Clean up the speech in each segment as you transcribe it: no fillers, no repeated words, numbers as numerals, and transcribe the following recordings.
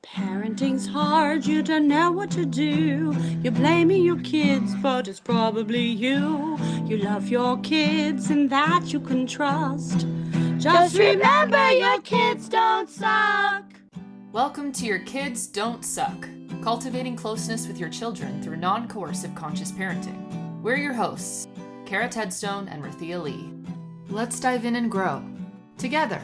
Parenting's hard, you don't know what to do. You're blaming your kids, but it's probably you. You love your kids and that you can trust. Just remember your kids don't suck. Welcome to Your Kids Don't Suck, cultivating closeness with your children through non-coercive conscious parenting. We're your hosts, Cara Tedstone and Rythea Lee. Let's dive in and grow together.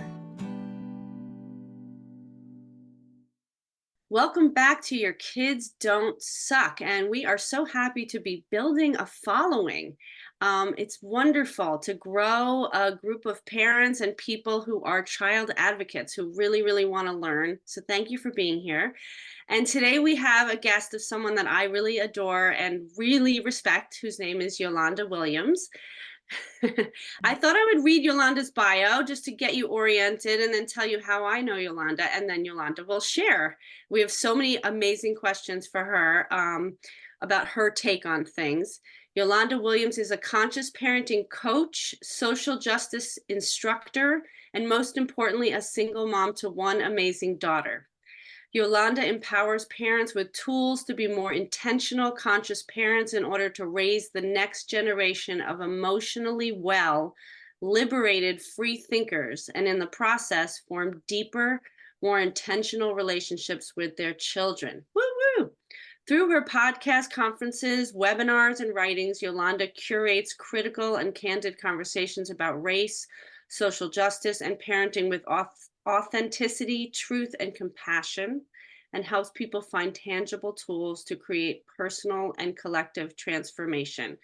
Welcome back to Your Kids Don't Suck, and we are so happy to be building a following. It's wonderful to grow a group of parents and people who are child advocates who really want to learn. So thank you for being here. And today we have a guest of someone that I really adore and really respect, whose name is Yolanda Williams. I thought I would read Yolanda's bio just to get you oriented and then tell you how I know Yolanda, and then Yolanda will share. We have so many amazing questions for her about her take on things. Yolanda Williams is a conscious parenting coach, social justice instructor, and most importantly, a single mom to one amazing daughter. Yolanda empowers parents with tools to be more intentional, conscious parents in order to raise the next generation of emotionally well, liberated, free thinkers, and in the process, form deeper, more intentional relationships with their children. Woo-woo! Through her podcast, conferences, webinars, and writings, Yolanda curates critical and candid conversations about race, social justice, and parenting with authenticity, truth, and compassion, and helps people find tangible tools to create personal and collective transformation.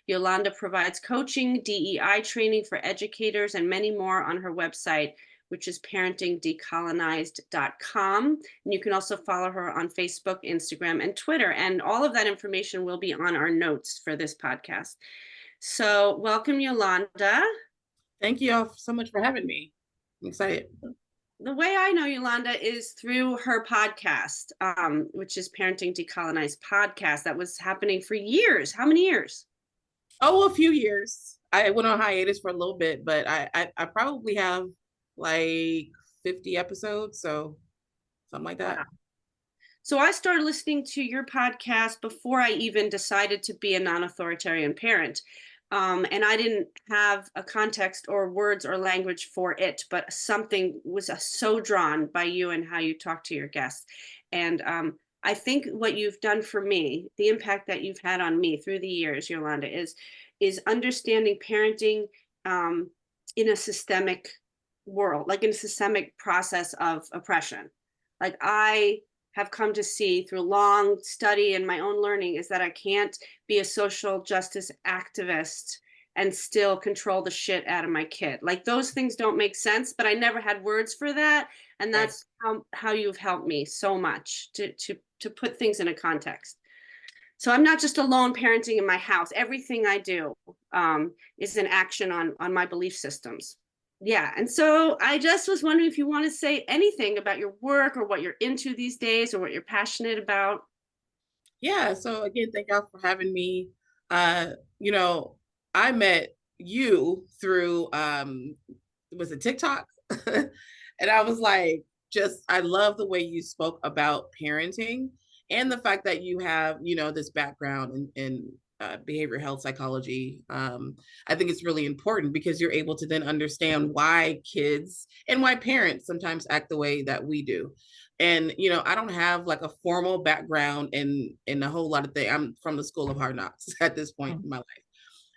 Yolanda provides coaching, DEI training for educators, and many more on her website, which is parentingdecolonized.com. And you can also follow her on Facebook, Instagram, and Twitter. And all of that information will be on our notes for this podcast. So welcome, Yolanda. Thank you all so much for having me. I'm excited. The way I know Yolanda is through her podcast, which is Parenting Decolonized podcast. That was happening for years. How many years? Oh, a few years. I went on hiatus for a little bit, but I probably have like 50 episodes, so something like that. Wow. So I started listening to your podcast before I even decided to be a non-authoritarian parent. And I didn't have a context or words or language for it, but something was so drawn by you and how you talk to your guests. And I think what you've done for me, the impact that you've had on me through the years, Yolanda, is understanding parenting in a systemic world, like in a systemic process of oppression. Like I have come to see through long study and my own learning is that I can't be a social justice activist and still control the shit out of my kid. Like those things don't make sense, but I never had words for that. And that's how you've helped me so much to put things in a context. So I'm not just alone parenting in my house. Everything I do is an action on my belief systems. Yeah. And so I just was wondering if you want to say anything about your work or what you're into these days or what you're passionate about. Yeah. So again, thank y'all for having me. I met you through, was it TikTok? And I was like, I love the way you spoke about parenting and the fact that you have, this background in behavioral health psychology. I think it's really important because you're able to then understand why kids and why parents sometimes act the way that we do. And, I don't have like a formal background in a whole lot of things. I'm from the School of Hard Knocks at this point in my life.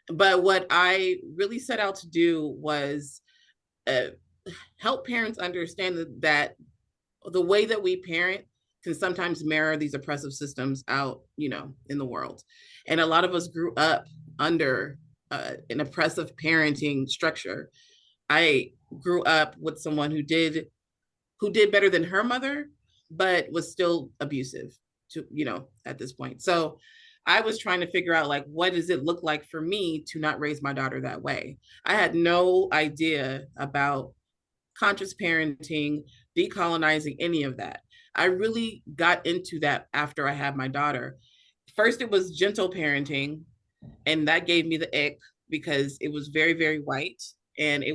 But what I really set out to do was help parents understand that the way that we parent can sometimes mirror these oppressive systems out, in the world. And a lot of us grew up under an oppressive parenting structure. I grew up with someone who did better than her mother, but was still abusive to, at this point. So I was trying to figure out, like, what does it look like for me to not raise my daughter that way? I had no idea about conscious parenting, decolonizing, any of that. I really got into that after I had my daughter. First, it was gentle parenting, and that gave me the ick because it was very, very white, and I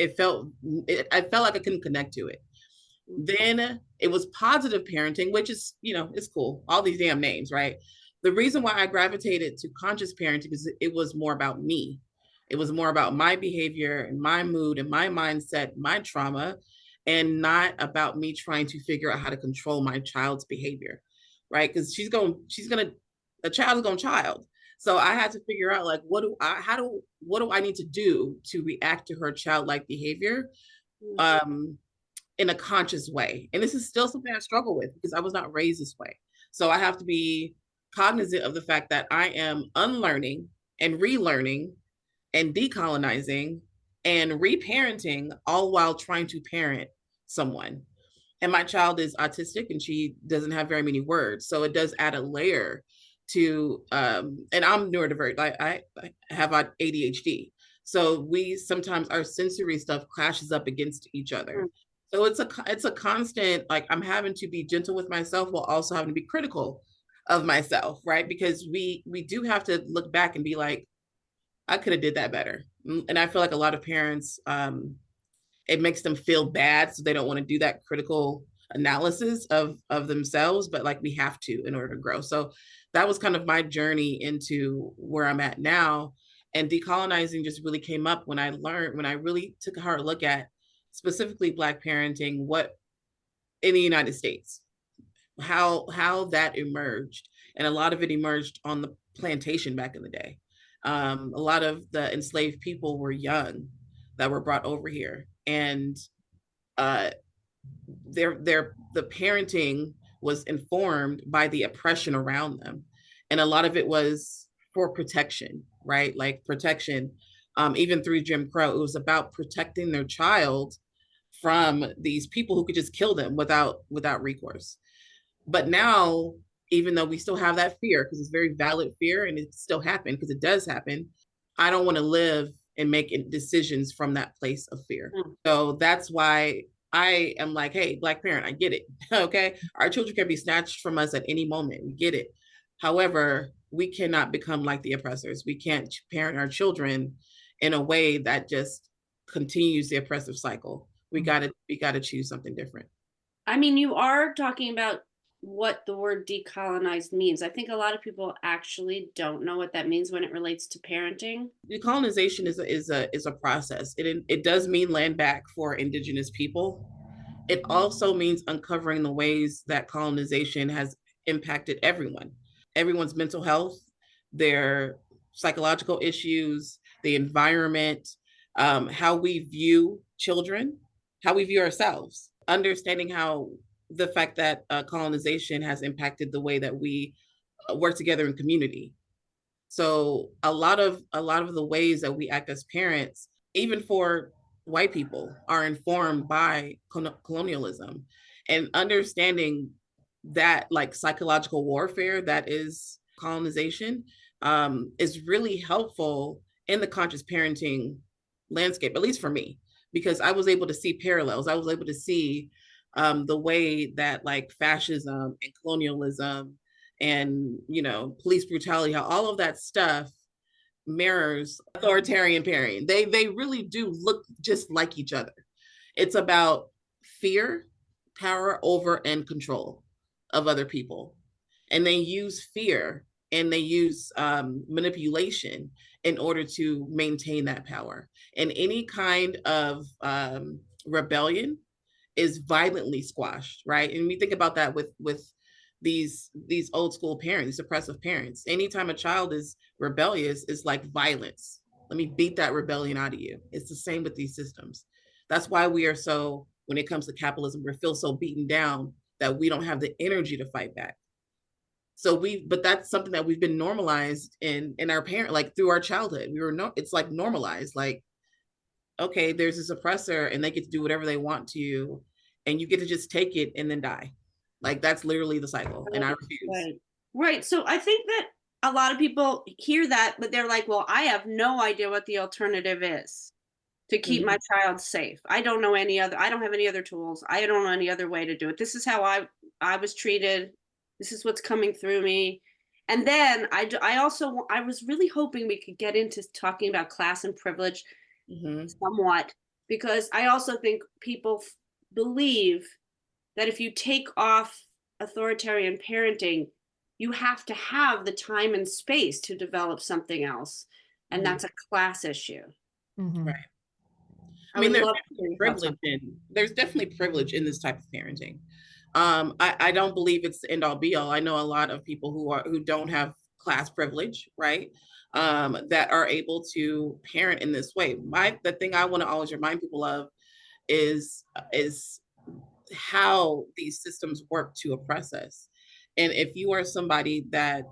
felt like I couldn't connect to it. Then it was positive parenting, which is, it's cool. All these damn names, right? The reason why I gravitated to conscious parenting is it was more about me. It was more about my behavior and my mood and my mindset, my trauma, and not about me trying to figure out how to control my child's behavior, right? Because a child is going to child. So I had to figure out like, what do I need to do to react to her childlike behavior? In a conscious way. And this is still something I struggle with because I was not raised this way. So I have to be cognizant of the fact that I am unlearning and relearning and decolonizing and reparenting, all while trying to parent someone. And my child is autistic and she doesn't have very many words. So it does add a layer to, and I'm neurodiverse. I have ADHD. So we sometimes, our sensory stuff clashes up against each other. So it's a constant, like I'm having to be gentle with myself while also having to be critical of myself, right? Because we do have to look back and be like, I could have did that better. And I feel like a lot of parents, it makes them feel bad, so they don't want to do that critical analysis of themselves, but like we have to in order to grow. So that was kind of my journey into where I'm at now. And decolonizing just really came up when I really took a hard look at specifically Black parenting, what in the United States, how that emerged. And a lot of it emerged on the plantation back in the day. A lot of the enslaved people were young that were brought over here. And the parenting was informed by the oppression around them. And a lot of it was for protection, right? Like protection, even through Jim Crow, it was about protecting their child from these people who could just kill them without recourse. But now, even though we still have that fear, because it's very valid fear and it still happened, because it does happen, I don't want to live and make decisions from that place of fear. So that's why I am like, hey, Black parent, I get it. Okay. Our children can be snatched from us at any moment. We get it. However, we cannot become like the oppressors. We can't parent our children in a way that just continues the oppressive cycle. We gotta choose something different. I mean, you are talking about what the word decolonized means. I think a lot of people actually don't know what that means when it relates to parenting. Decolonization is a process. It does mean land back for Indigenous people. It also means uncovering the ways that colonization has impacted everyone's mental health, their psychological issues, the environment, how we view children, how we view ourselves, understanding how the fact that colonization has impacted the way that we work together in community. So a lot of the ways that we act as parents, even for white people, are informed by colonialism, and understanding that like psychological warfare that is colonization is really helpful in the conscious parenting landscape, at least for me, because I was able to see parallels. I was able to see the way that like fascism and colonialism and, police brutality, how all of that stuff mirrors authoritarian parenting. They really do look just like each other. It's about fear, power over, and control of other people. And they use fear and they use manipulation in order to maintain that power. And any kind of rebellion is violently squashed, right? And we think about that with these old school parents, oppressive parents. Anytime a child is rebellious, it's like violence. Let me beat that rebellion out of you. It's the same with these systems. That's why we are so, when it comes to capitalism, we feel so beaten down that we don't have the energy to fight back. But that's something that we've been normalized in our parent, like through our childhood. It's like normalized, like, okay, there's this oppressor and they get to do whatever they want to you, and you get to just take it and then die. Like that's literally the cycle, and I refuse. Right. So I think that a lot of people hear that, but they're like, well, I have no idea what the alternative is to keep my child safe. I don't have any other tools. I don't know any other way to do it. This is how I was treated. This is what's coming through me. And then I was really hoping we could get into talking about class and privilege somewhat, because I also think people believe that if you take off authoritarian parenting, you have to have the time and space to develop something else. And that's a class issue. Mm-hmm. Right. I mean, there's definitely privilege in this type of parenting. I don't believe it's the end all be all. I know a lot of people who don't have class privilege, right? That are able to parent in this way. The thing I want to always remind people of is how these systems work to oppress us. And if you are somebody that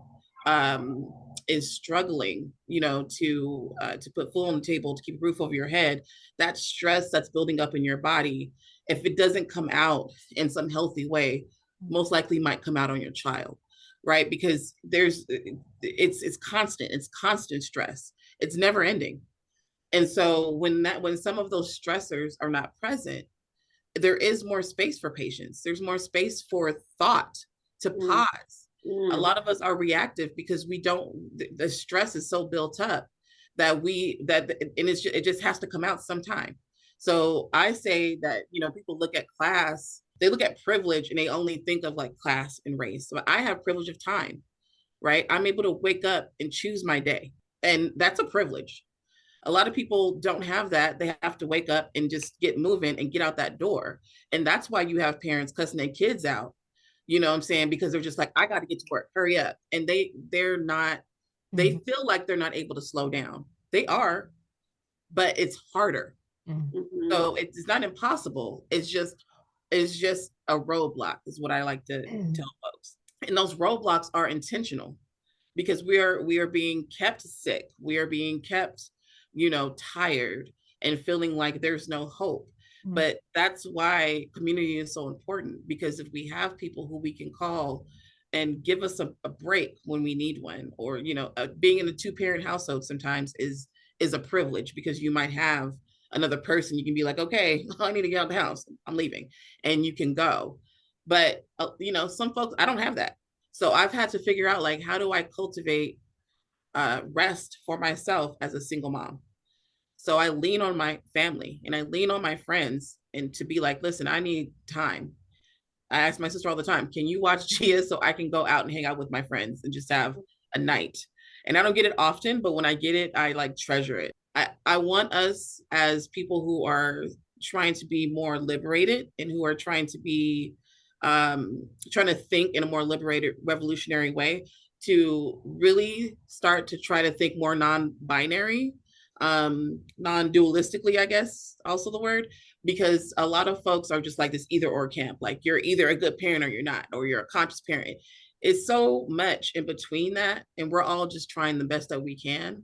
is struggling, to put food on the table, to keep a roof over your head, that stress that's building up in your body, if it doesn't come out in some healthy way, most likely might come out on your child, right? Because it's constant stress. It's never ending. And so when some of those stressors are not present, there is more space for patience. There's more space for thought to pause. A lot of us are reactive because the stress is so built up that it just has to come out sometime. So I say that, people look at class, they look at privilege and they only think of like class and race. So I have privilege of time, right? I'm able to wake up and choose my day. And that's a privilege. A lot of people don't have that. They have to wake up and just get moving and get out that door. And that's why you have parents cussing their kids out. You know what I'm saying? Because they're just like, I got to get to work, hurry up. And they're not, they feel like they're not able to slow down. They are, but it's harder. Mm-hmm. So it's not impossible. It's just a roadblock is what I like to tell folks. And those roadblocks are intentional because we are being kept sick. We are being kept, tired and feeling like there's no hope. But that's why community is so important, because if we have people who we can call and give us a break when we need one, or, being in a 2-parent household sometimes is a privilege, because you might have another person you can be like, okay, I need to get out of the house, I'm leaving, and you can go. But, some folks, I don't have that. So I've had to figure out, like, how do I cultivate rest for myself as a single mom? So I lean on my family and I lean on my friends, and to be like, listen, I need time. I ask my sister all the time, can you watch Gia so I can go out and hang out with my friends and just have a night? And I don't get it often, but when I get it, I like treasure it. I want us as people who are trying to be more liberated and who are trying to be trying to think in a more liberated, revolutionary way, to really start to try to think more non-binary, non-dualistically, I guess, also the word, because a lot of folks are just like this either or camp, like you're either a good parent or you're not, or you're a conscious parent. It's so much in between that, and we're all just trying the best that we can,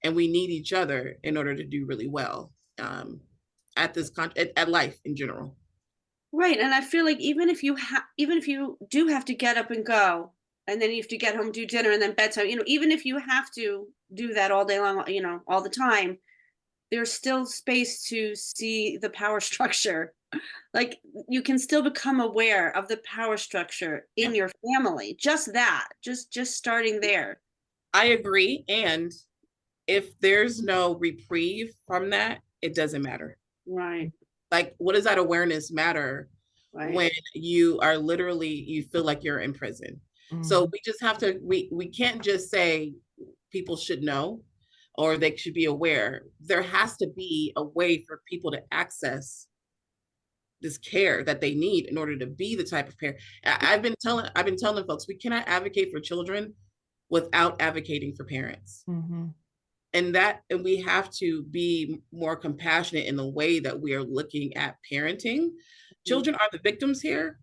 and we need each other in order to do really well at life in general. Right. And I feel like even if you do have to get up and go, and then you have to get home, do dinner, and then bedtime, even if you have to do that all day long, all the time, there's still space to see the power structure. Like, you can still become aware of the power structure in your family. Just starting there. I agree. And if there's no reprieve from that, it doesn't matter. Right. Like, what does that awareness matter when you are literally, you feel like you're in prison? So we just have to, we can't just say people should know or they should be aware. There has to be a way for people to access this care that they need in order to be the type of parent. I've been telling folks, we cannot advocate for children without advocating for parents. And we have to be more compassionate in the way that we are looking at parenting. Children are the victims here,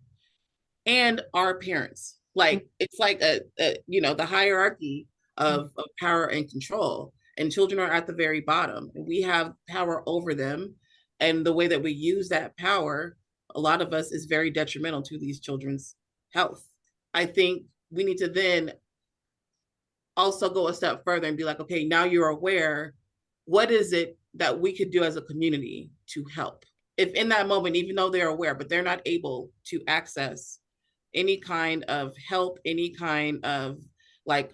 and our parents. Like, it's like the hierarchy of power and control, and children are at the very bottom, and we have power over them. And the way that we use that power, a lot of us, is very detrimental to these children's health. I think we need to then also go a step further and be like, okay, now you're aware, what is it that we could do as a community to help? If in that moment, even though they're aware, but they're not able to access any kind of help, any kind of like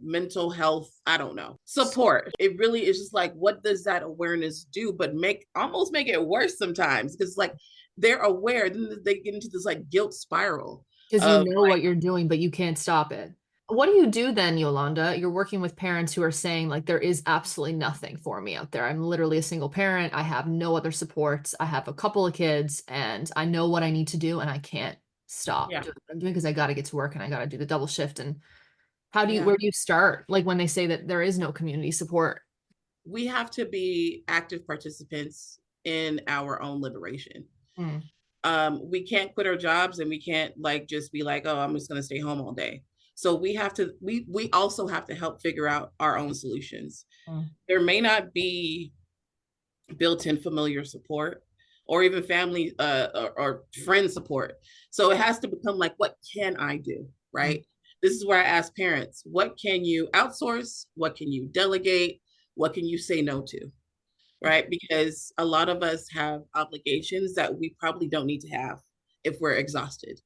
mental health, I don't know, support. It really is just like, what does that awareness do? But almost make it worse sometimes, because like, they're aware, then they get into this like guilt spiral Because you of know like, what you're doing, but you can't stop it. What do you do then, Yolanda? You're working with parents who are saying, like, there is absolutely nothing for me out there. I'm literally a single parent. I have no other supports. I have a couple of kids, and I know what I need to do, and I can't stop yeah, doing what I'm doing because I got to get to work and I got to do the double shift. And yeah. where do you start? Like, when they say that there is no community support? We have to be active participants in our own liberation. Mm, We can't quit our jobs, and we can't like just be like, oh, I'm just going to stay home all day. So we have to, we also have to help figure out our own solutions. mm, There may not be built-in familiar support or even family or friend support. So it has to become like, what can I do? mm, Right. This is where I ask parents, what can you outsource? What can you delegate? What can you say no to? Right. Because a lot of us have obligations that we probably don't need to have if we're exhausted.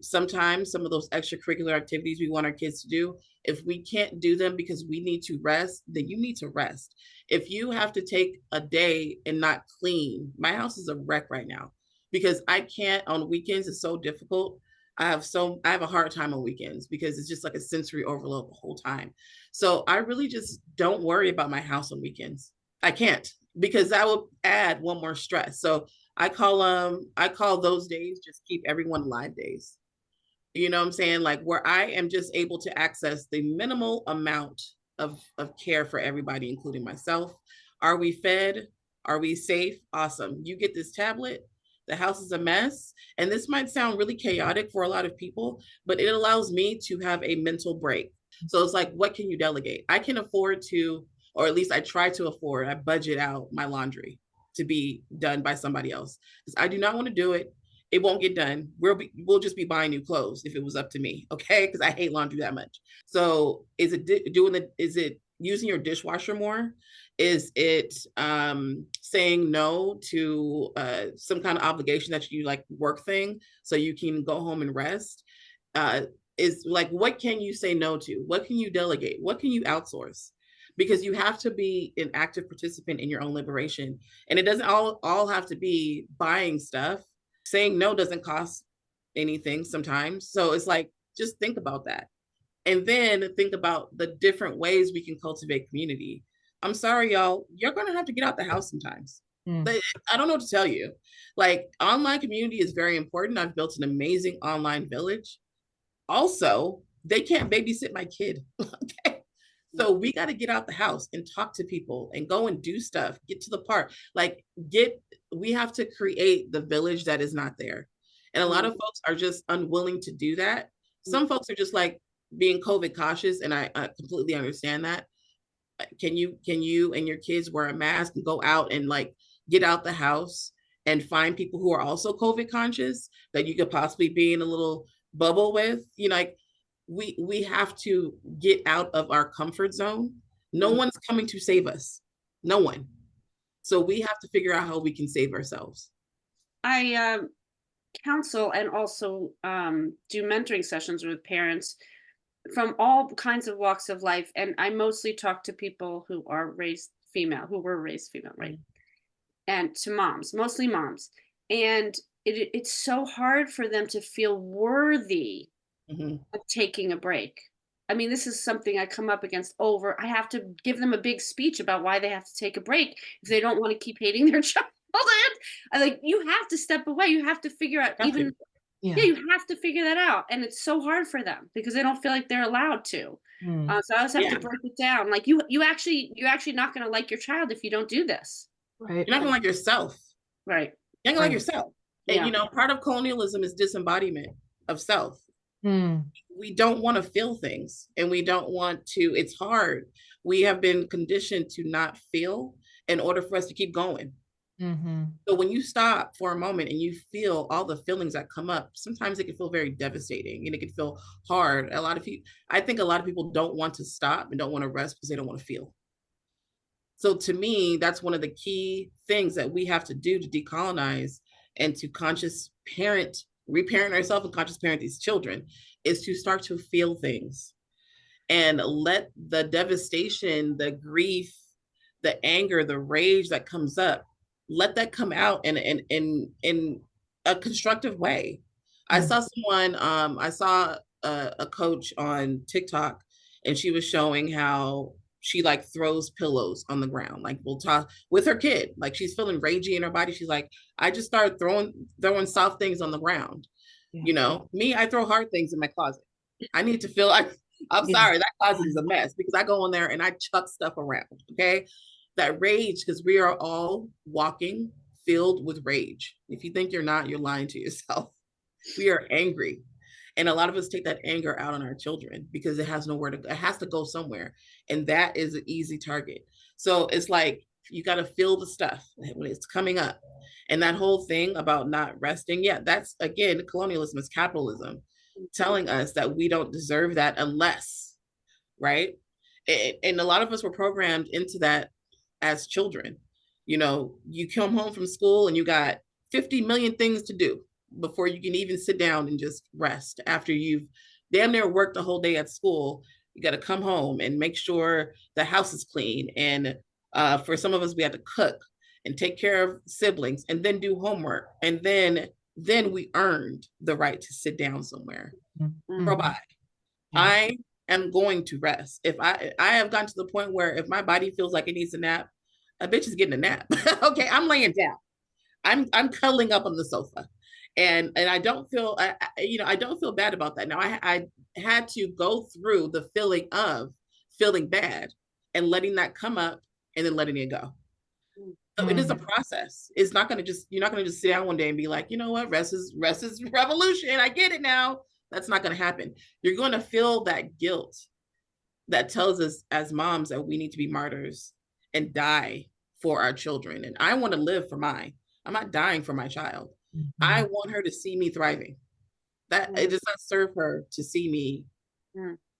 Sometimes some of those extracurricular activities we want our kids to do, if we can't do them because we need to rest, then you need to rest. If you have to take a day and not clean, my house is a wreck right now because I can't on weekends. It's so difficult. I have a hard time on weekends because it's just like a sensory overload the whole time. So I really just don't worry about my house on weekends. I can't because that will add one more stress. So I call those days just keep everyone alive days. You know what I'm saying? Like where I am just able to access the minimal amount of care for everybody, including myself. Are we fed? Are we safe? Awesome. You get this tablet. The house is a mess. And this might sound really chaotic for a lot of people, but it allows me to have a mental break. So it's like, what can you delegate? I can afford to, or at least I try to afford, I budget out my laundry to be done by somebody else because I do not want to do it. It won't get done. We'll just be buying new clothes if it was up to me, okay? Because I hate laundry that much. So is it using your dishwasher more? Is it saying no to some kind of obligation that you like work thing so you can go home and rest? Is like, what can you say no to? What can you delegate? What can you outsource? Because you have to be an active participant in your own liberation. And it doesn't all have to be buying stuff. Saying no doesn't cost anything sometimes. So it's like, just think about that. And then think about the different ways we can cultivate community. I'm sorry, y'all, you're going to have to get out the house sometimes. mm. I don't know what to tell you. Like, online community is very important. I've built an amazing online village. Also, they can't babysit my kid. Okay. So we got to get out the house and talk to people and go and do stuff, get to the park, like we have to create the village that is not there. And a lot of folks are just unwilling to do that. Some folks are just like being COVID cautious. And I completely understand that. Can you and your kids wear a mask and go out and like get out the house and find people who are also COVID conscious that you could possibly be in a little bubble with, like we have to get out of our comfort zone. No one's coming to save us. No one. So we have to figure out how we can save ourselves. I counsel and also do mentoring sessions with parents from all kinds of walks of life. And I mostly talk to people who were raised female, right? And to moms, mostly moms. And it's so hard for them to feel worthy of taking a break. I mean, this is something I come up against over. I have to give them a big speech about why they have to take a break if they don't want to keep hating their child. I like, you have to step away. You have to figure out Yeah. you have to figure that out. And it's so hard for them because they don't feel like they're allowed to. So I also have to break it down. Like you're actually not going to like your child if you don't do this. Right. You're not gonna like yourself. Right. You're not gonna like yourself. Yeah. And part of colonialism is disembodiment of self. Mm. We don't want to feel things and we don't want to, it's hard. We have been conditioned to not feel in order for us to keep going. Mm-hmm. So when you stop for a moment and you feel all the feelings that come up, sometimes it can feel very devastating and it can feel hard. I think a lot of people don't want to stop and don't want to rest because they don't want to feel. So to me, that's one of the key things that we have to do to decolonize and to conscious parent, reparent ourselves and conscious parent these children is to start to feel things and let the devastation, the grief, the anger, the rage that comes up, let that come out in a constructive way. I saw someone, I saw a coach on TikTok, and she was showing how she like throws pillows on the ground. Like we'll talk with her kid, like she's feeling ragey in her body. She's like, I just started throwing soft things on the ground. Yeah. You know, me, I throw hard things in my closet. I need to feel I'm sorry, that closet is a mess because I go in there and I chuck stuff around. Okay. That rage, because we are all walking filled with rage. If you think you're not, you're lying to yourself. We are angry. And a lot of us take that anger out on our children because it has nowhere to go. It has to go somewhere. And that is an easy target. So it's like, you got to feel the stuff when it's coming up. And that whole thing about not resting. Yeah, that's again, colonialism is capitalism telling us that we don't deserve that unless, right? And a lot of us were programmed into that as children. You know, you come home from school and you got 50 million things to do before you can even sit down and just rest after you've damn near worked the whole day at school. You got to come home and make sure the house is clean. And for some of us, we had to cook and take care of siblings and then do homework. And then we earned the right to sit down somewhere. Mm-hmm. Provide. Yeah. I am going to rest. If I have gotten to the point where if my body feels like it needs a nap, a bitch is getting a nap. Okay, I'm laying down. I'm cuddling up on the sofa. And I don't feel, I don't feel bad about that. Now I had to go through the feeling of feeling bad and letting that come up and then letting it go. So it is a process. It's not going to just, you're not going to just sit down one day and be like, you know what, rest is revolution. I get it now. That's not going to happen. You're going to feel that guilt that tells us as moms that we need to be martyrs and die for our children. And I want to live for mine. I'm not dying for my child. I want her to see me thriving. That it does not serve her to see me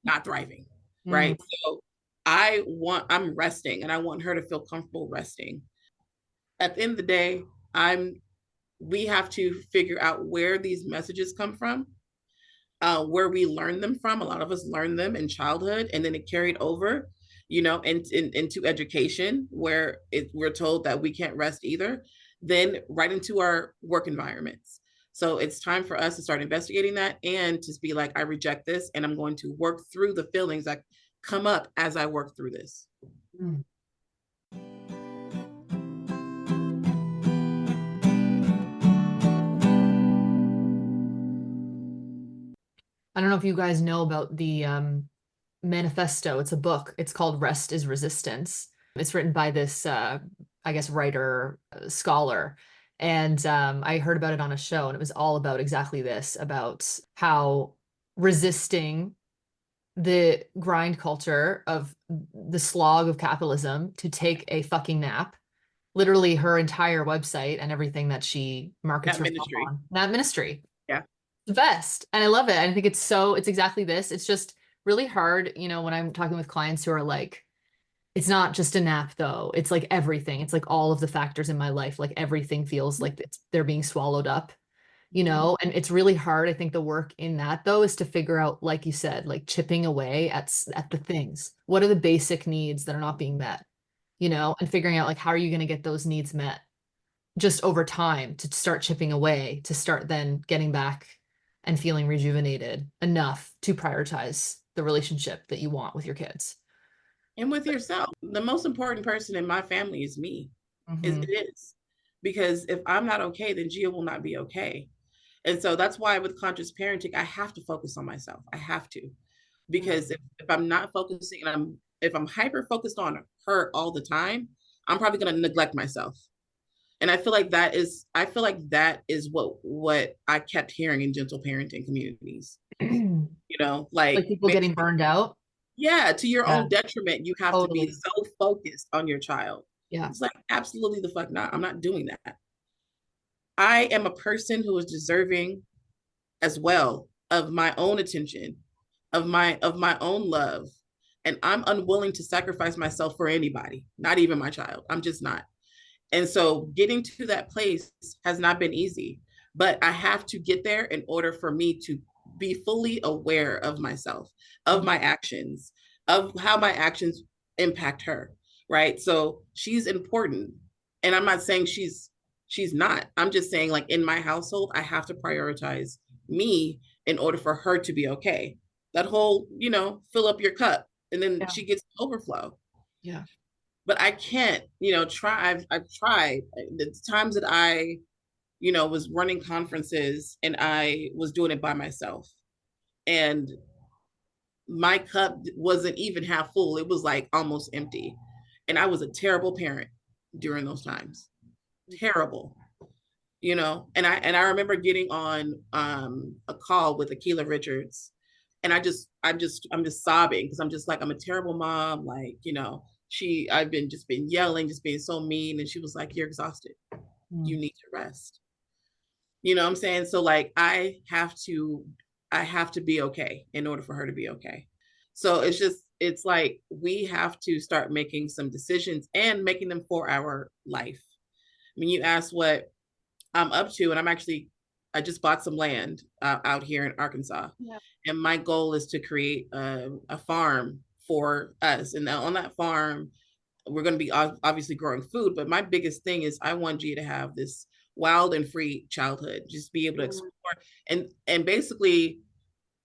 not thriving, right? So I'm resting, and I want her to feel comfortable resting. At the end of the day, we have to figure out where these messages come from, where we learn them from. A lot of us learned them in childhood, and then it carried over, into education, where we're told that we can't rest either. Then right into our work environments. So it's time for us to start investigating that and to be like, I reject this, and I'm going to work through the feelings that come up as I work through this. I don't know if you guys know about the manifesto. It's a book. It's called Rest is Resistance. It's written by this I guess, writer, scholar. And I heard about it on a show, and it was all about exactly this, about how resisting the grind culture of the slog of capitalism to take a fucking nap. Literally her entire website and everything that she markets herself on. That ministry. Yeah. The best. And I love it. I think it's exactly this. It's just really hard, when I'm talking with clients who are like, it's not just a nap though. It's like everything. It's like all of the factors in my life. Like everything feels like they're being swallowed up, and it's really hard. I think the work in that though is to figure out, like you said, like chipping away at the things. What are the basic needs that are not being met, and figuring out like, how are you going to get those needs met just over time to start chipping away, to start then getting back and feeling rejuvenated enough to prioritize the relationship that you want with your kids. And with yourself. The most important person in my family is me. It is. Because if I'm not okay, then Gia will not be okay. And so that's why with conscious parenting, I have to focus on myself. I have to. Because if I'm not focusing, and if I'm hyper focused on her all the time, I'm probably going to neglect myself. And I feel like that is what I kept hearing in gentle parenting communities. Like people getting burned out. Yeah, to your own detriment, you have to be so focused on your child. Yeah. It's like, absolutely the fuck not. I'm not doing that. I am a person who is deserving as well of my own attention, of my own love. And I'm unwilling to sacrifice myself for anybody, not even my child. I'm just not. And so getting to that place has not been easy, but I have to get there in order for me to be fully aware of myself, of my actions, of how my actions impact her, right? So she's important. And I'm not saying she's not. I'm just saying, like, in my household, I have to prioritize me in order for her to be okay. That whole, fill up your cup and then Yeah. she gets overflow. Yeah. But I can't, I've tried the times that I, was running conferences and I was doing it by myself. And my cup wasn't even half full. It was like almost empty. And I was a terrible parent during those times. Terrible. And I remember getting on a call with Akila Richards, and I'm just sobbing because I'm just like, I'm a terrible mom. Like, I've been yelling, just being so mean. And she was like, you're exhausted. You need to rest. You know what I'm saying? So like, I have to be okay in order for her to be okay. So it's like, we have to start making some decisions and making them for our life. I mean, you asked what I'm up to, and I just bought some land out here in Arkansas. Yeah. And my goal is to create a farm for us. And on that farm, we're going to be obviously growing food. But my biggest thing is I want Gia to have this wild and free childhood, just be able to explore and basically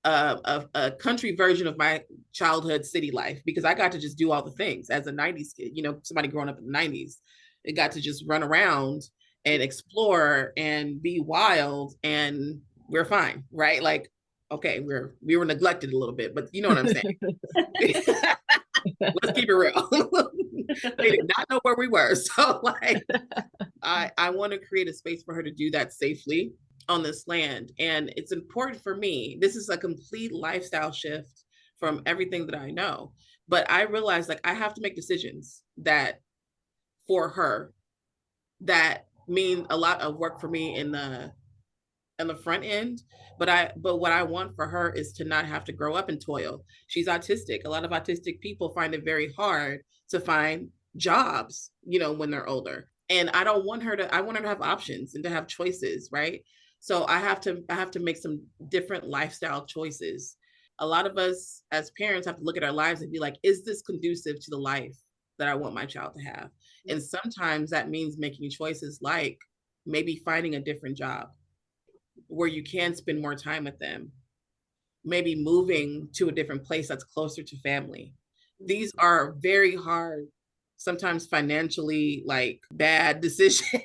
a country version of my childhood city life, because I got to just do all the things as a 90s kid, somebody growing up in the 90s. It got to just run around and explore and be wild, and we're fine, right? Like, okay, we were neglected a little bit, but you know what I'm saying. Let's keep it real. They did not know where we were. So like, I want to create a space for her to do that safely on this land. And it's important for me. This is a complete lifestyle shift from everything that I know. But I realized, like, I have to make decisions that for her that mean a lot of work for me in the front end. But what I want for her is to not have to grow up and toil. She's autistic. A lot of autistic people find it very hard to find jobs, when they're older. And I want her to have options and to have choices, right? So I have to make some different lifestyle choices. A lot of us as parents have to look at our lives and be like, is this conducive to the life that I want my child to have? And sometimes that means making choices like maybe finding a different job where you can spend more time with them, maybe moving to a different place that's closer to family. These are very hard, sometimes financially like bad decisions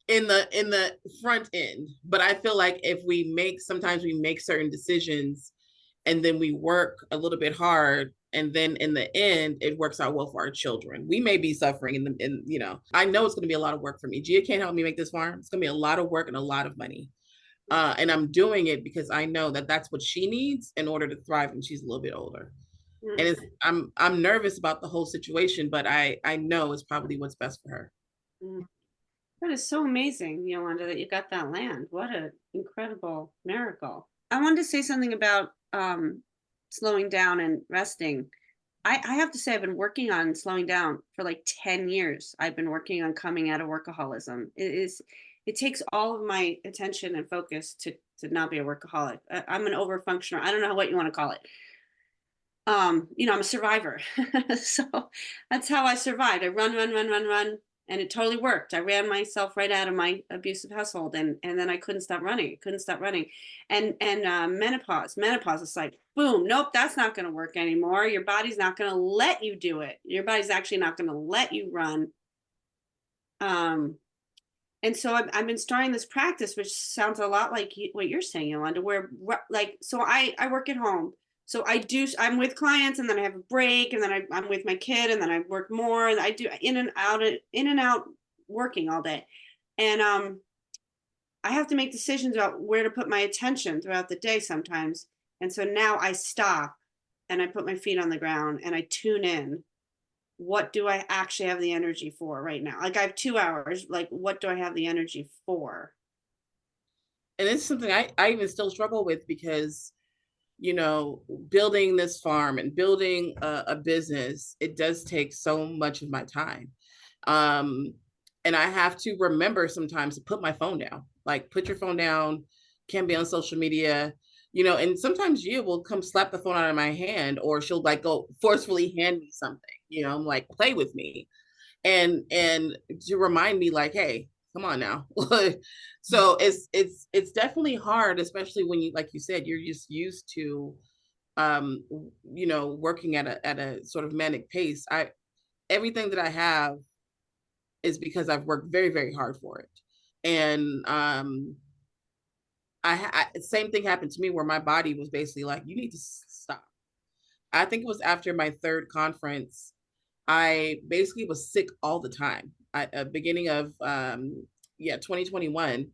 in the front end. But I feel like if sometimes we make certain decisions and then we work a little bit hard, and then in the end, it works out well for our children. We may be suffering I know it's going to be a lot of work for me. Gia can't help me make this farm. It's going to be a lot of work and a lot of money. And I'm doing it because I know that that's what she needs in order to thrive when she's a little bit older. And I'm nervous about the whole situation, but I know it's probably what's best for her. That is so amazing, Yolanda, that you got that land. What an incredible miracle. I wanted to say something about slowing down and resting. I have to say, I've been working on slowing down for like 10 years. I've been working on coming out of workaholism. It takes all of my attention and focus to not be a workaholic. I'm an overfunctioner. I don't know what you want to call it. I'm a survivor. So that's how I survived. I run, and it totally worked. I ran myself right out of my abusive household, and then I couldn't stop running. And menopause is like, boom, nope, that's not going to work anymore. Your body's not going to let you do it. Your body's actually not going to let you run. And so I've been starting this practice, which sounds a lot like what you're saying, Yolanda, where like, so I work at home. So I'm with clients, and then I have a break, and then I'm with my kid, and then I work more, and I do in and out working all day. And I have to make decisions about where to put my attention throughout the day sometimes. And so now I stop and I put my feet on the ground and I tune in. What do I actually have the energy for right now? Like, I have 2 hours. Like, what do I have the energy for? And it's something I even still struggle with, because building this farm and building a business, it does take so much of my time. And I have to remember sometimes to put my phone down. Like, put your phone down, can't be on social media, and sometimes Gia will come slap the phone out of my hand, or she'll like go forcefully hand me something, I'm like, play with me. and to remind me like, hey, come on now. So it's definitely hard, especially when you, like you said, you're just used to working at a sort of manic pace. Everything that I have is because I've worked very, very hard for it. And same thing happened to me where my body was basically like, you need to stop. I think it was after my third conference, I basically was sick all the time. Beginning of 2021,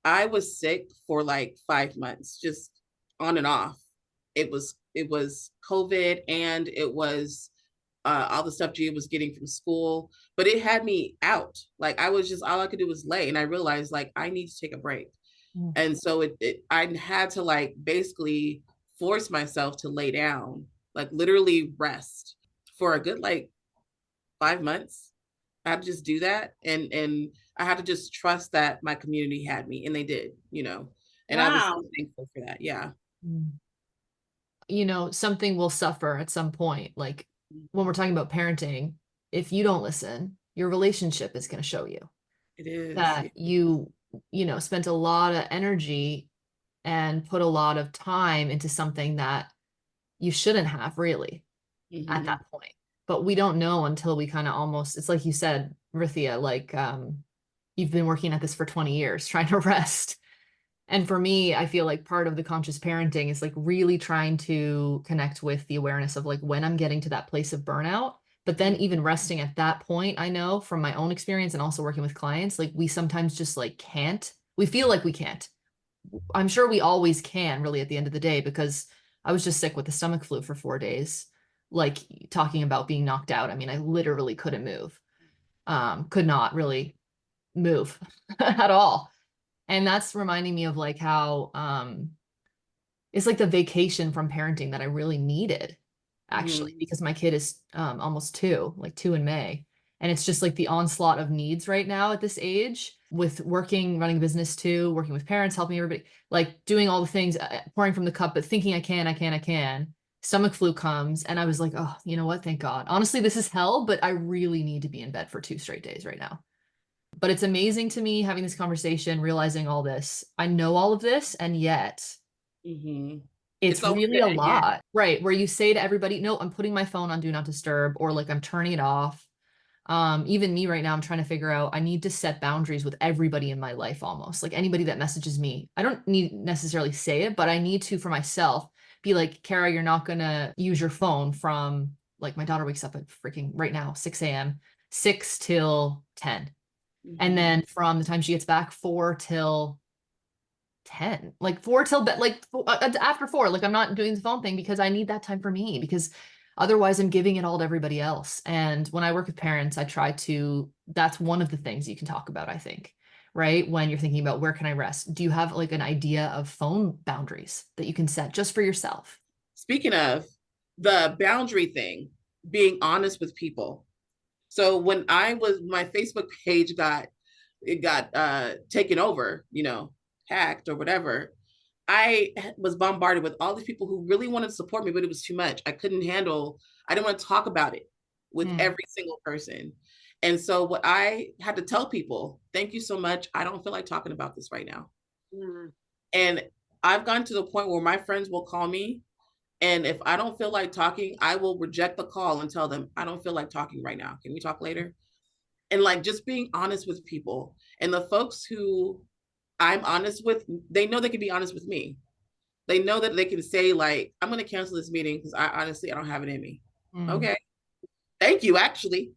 I was sick for like 5 months, just on and off. It was COVID, and it was all the stuff Gia was getting from school, but it had me out. Like I was just, all I could do was lay, and I realized like I need to take a break. And so I had to like basically force myself to lay down, like literally rest for a good like 5 months. I had to just do that, and I had to just trust that my community had me, and they did, and I was so thankful for that. Yeah. Something will suffer at some point. Like when we're talking about parenting, if you don't listen, your relationship is going to show you It is that you spent a lot of energy and put a lot of time into something that you shouldn't have really at that point. But we don't know until we kind of almost, it's like you said, Rythea, like you've been working at this for 20 years trying to rest. And for me, I feel like part of the conscious parenting is like really trying to connect with the awareness of like when I'm getting to that place of burnout, but then even resting at that point, I know from my own experience and also working with clients, like we sometimes just like can't, we feel like we can't. I'm sure we always can really at the end of the day, because I was just sick with the stomach flu for 4 days, like talking about being knocked out. I mean, I literally couldn't move, could not really move at all. And that's reminding me of like how it's like the vacation from parenting that I really needed, actually, because my kid is almost 2, like 2 in May. And it's just like the onslaught of needs right now at this age, with working, running a business too, working with parents, helping everybody, like doing all the things, pouring from the cup, but thinking I can. Stomach flu comes, and I was like, oh, you know what? Thank God. Honestly, this is hell, but I really need to be in bed for 2 straight days right now. But it's amazing to me having this conversation, realizing all this. I know all of this, and yet it's really a lot, right? Where you say to everybody, no, I'm putting my phone on do not disturb, or like I'm turning it off. Even me right now, I'm trying to figure out, I need to set boundaries with everybody in my life almost. Like anybody that messages me, I don't need necessarily say it, but I need to, for myself, be like, Cara, you're not going to use your phone from, like my daughter wakes up at freaking right now, 6 a.m., 6 till 10. And then from the time she gets back, 4 till 10, like 4 till bed, like after 4, like I'm not doing the phone thing because I need that time for me, because otherwise I'm giving it all to everybody else. And when I work with parents, I try to, that's one of the things you can talk about, I think, right? When you're thinking about where can I rest? Do you have like an idea of phone boundaries that you can set just for yourself? Speaking of the boundary thing, being honest with people. So when my Facebook page got taken over, hacked or whatever, I was bombarded with all these people who really wanted to support me, but it was too much. I didn't want to talk about it with every single person. And so what I had to tell people, thank you so much. I don't feel like talking about this right now. And I've gotten to the point where my friends will call me, and if I don't feel like talking, I will reject the call and tell them, I don't feel like talking right now. Can we talk later? And like just being honest with people. And the folks who I'm honest with, they know they can be honest with me. They know that they can say like, I'm going to cancel this meeting because I don't have it in me. Okay. Thank you, actually.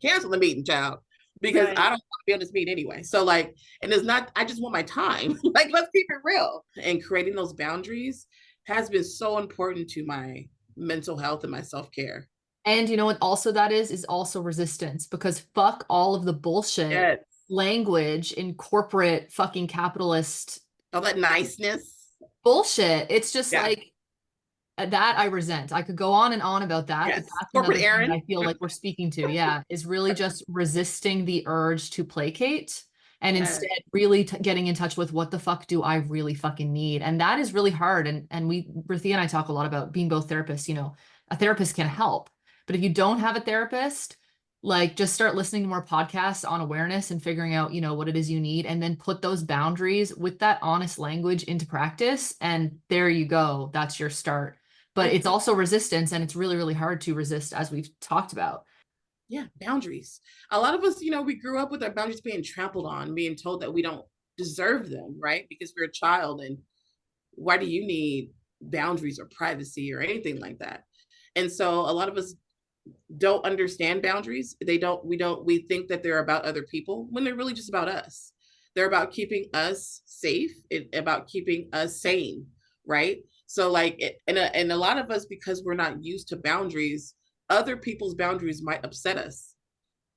Cancel the meeting, child, because I don't want to be on this meeting anyway. So like, and it's not, I just want my time. Like, let's keep it real. And creating those boundaries has been so important to my mental health and my self-care. And you know what also that is also resistance, because fuck all of the bullshit language in corporate fucking capitalist. All that niceness. Bullshit. It's just like that I resent. I could go on and on about that. Yes. Corporate Aaron. I feel like we're speaking to, is really just resisting the urge to placate. And instead really getting in touch with what the fuck do I really fucking need? And that is really hard. And Rythea and I talk a lot about being both therapists. A therapist can help. But if you don't have a therapist, Like, just start listening to more podcasts on awareness and figuring out, what it is you need, and then put those boundaries with that honest language into practice. And there you go. That's your start. But it's also resistance, and it's really, really hard to resist, as we've talked about. Yeah, boundaries. A lot of us, we grew up with our boundaries being trampled on, being told that we don't deserve them, right? Because we're a child, and why do you need boundaries or privacy or anything like that? And so a lot of us don't understand boundaries. We think that they're about other people when they're really just about us. They're about keeping us safe, about keeping us sane, right? So like, and a lot of us, because we're not used to boundaries, other people's boundaries might upset us.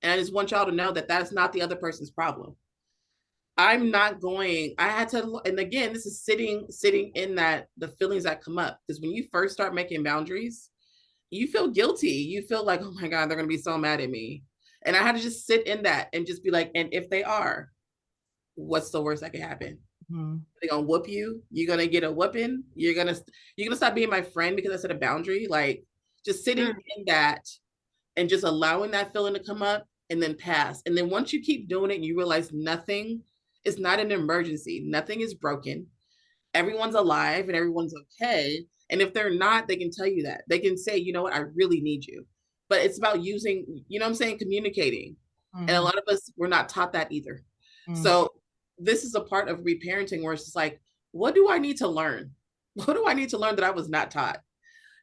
And I just want y'all to know that that's not the other person's problem. I'm not going, I had to, and again, this is sitting in that, the feelings that come up. Because when you first start making boundaries, you feel guilty. You feel like, oh my God, they're going to be so mad at me. And I had to just sit in that and just be like, and if they are, what's the worst that can happen? Mm-hmm. They're going to whoop you. You're going to get a whooping. You're going to stop being my friend because I set a boundary. Like, just sitting in that and just allowing that feeling to come up and then pass. And then once you keep doing it and you realize nothing is not an emergency, nothing is broken, everyone's alive and everyone's okay. And if they're not, they can tell you that. They can say, you know what, I really need you. But it's about using, you know what I'm saying, communicating. Mm-hmm. And a lot of us, we're not taught that either. Mm-hmm. So this is a part of reparenting where it's just like, what do I need to learn? What do I need to learn that I was not taught?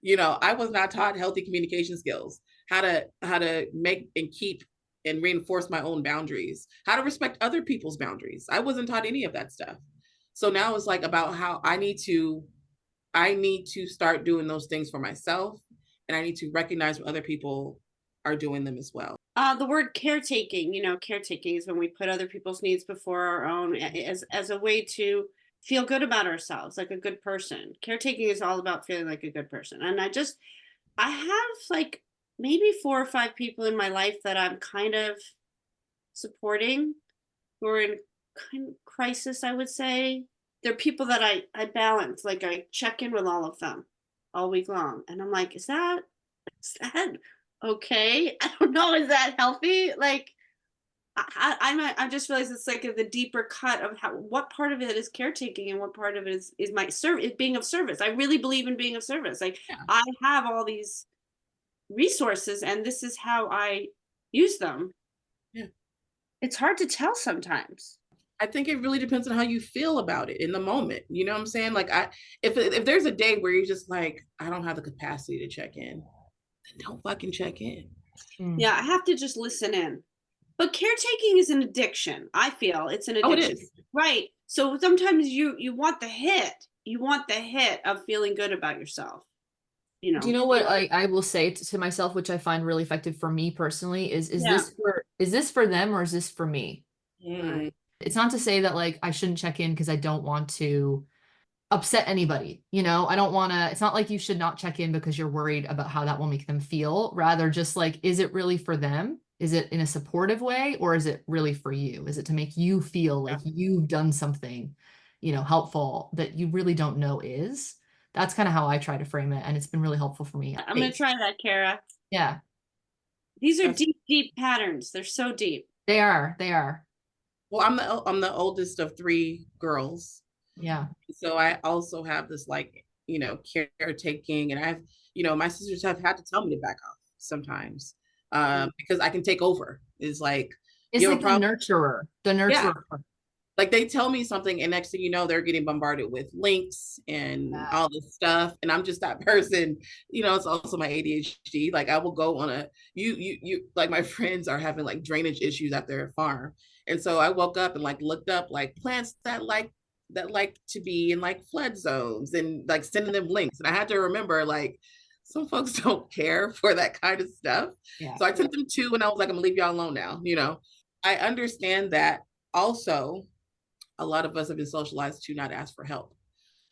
I was not taught healthy communication skills, how to make and keep and reinforce my own boundaries, how to respect other people's boundaries. I wasn't taught any of that stuff. So now it's like about how I need to start doing those things for myself, and I need to recognize when other people are doing them as well. The word caretaking, caretaking is when we put other people's needs before our own as a way to feel good about ourselves, like a good person. Caretaking is all about feeling like a good person. And I have like maybe 4 or 5 people in my life that I'm kind of supporting who are in kind of crisis, I would say. They're people that I balance, like I check in with all of them all week long. And I'm like, is that okay? I don't know. Is that healthy? Like, I just realized it's like the deeper cut of what part of it is caretaking and what part of it is my service, being of service. I really believe in being of service. Like, yeah. I have all these resources and this is how I use them. Yeah. It's hard to tell sometimes. I think it really depends on how you feel about it in the moment. You know what I'm saying? Like, if there's a day where you're just like, I don't have the capacity to check in, then don't fucking check in. Yeah, I have to just listen in. But caretaking is an addiction. I feel it's an addiction. Oh, it is. Right. So sometimes you want the hit. You want the hit of feeling good about yourself. Do you know what I will say to myself, which I find really effective for me personally, is this for them or is this for me? Mm. It's not to say that like I shouldn't check in because I don't want to upset anybody. I don't want to, it's not like you should not check in because you're worried about how that will make them feel. Rather, just like, is it really for them? Is it in a supportive way, or is it really for you? Is it to make you feel like you've done something, helpful that you really don't know is? That's kind of how I try to frame it. And it's been really helpful for me. I'm going to try that, Cara. Yeah. These are deep, deep patterns. They're so deep. They are. Well, I'm the oldest of 3 girls. Yeah. So I also have this like, caretaking, and I have, my sisters have had to tell me to back off sometimes. Because I can take over. Is like, it's like the nurturer. Yeah. Like they tell me something and next thing you know, they're getting bombarded with links and all this stuff. And I'm just that person, it's also my ADHD. Like I will go on you like my friends are having like drainage issues at their farm. And so I woke up and like looked up like plants that like to be in like flood zones and like sending them links. And I had to remember like, some folks don't care for that kind of stuff. Yeah. So I took them 2 and I was like, I'm gonna leave y'all alone now. I understand that also a lot of us have been socialized to not ask for help.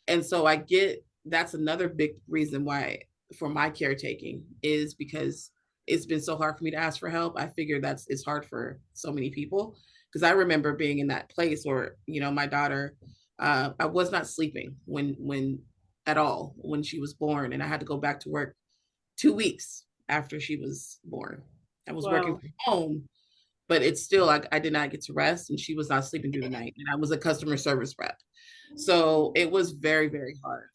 And so I get that's another big reason why for my caretaking is because it's been so hard for me to ask for help. I figure it's hard for so many people. Because I remember being in that place where, my daughter, I was not sleeping when at all when she was born. And I had to go back to work 2 weeks after she was born. I was working Whoa. from home, but it's still, I did not get to rest, and she was not sleeping through the night. And I was a customer service rep. So it was very, very hard.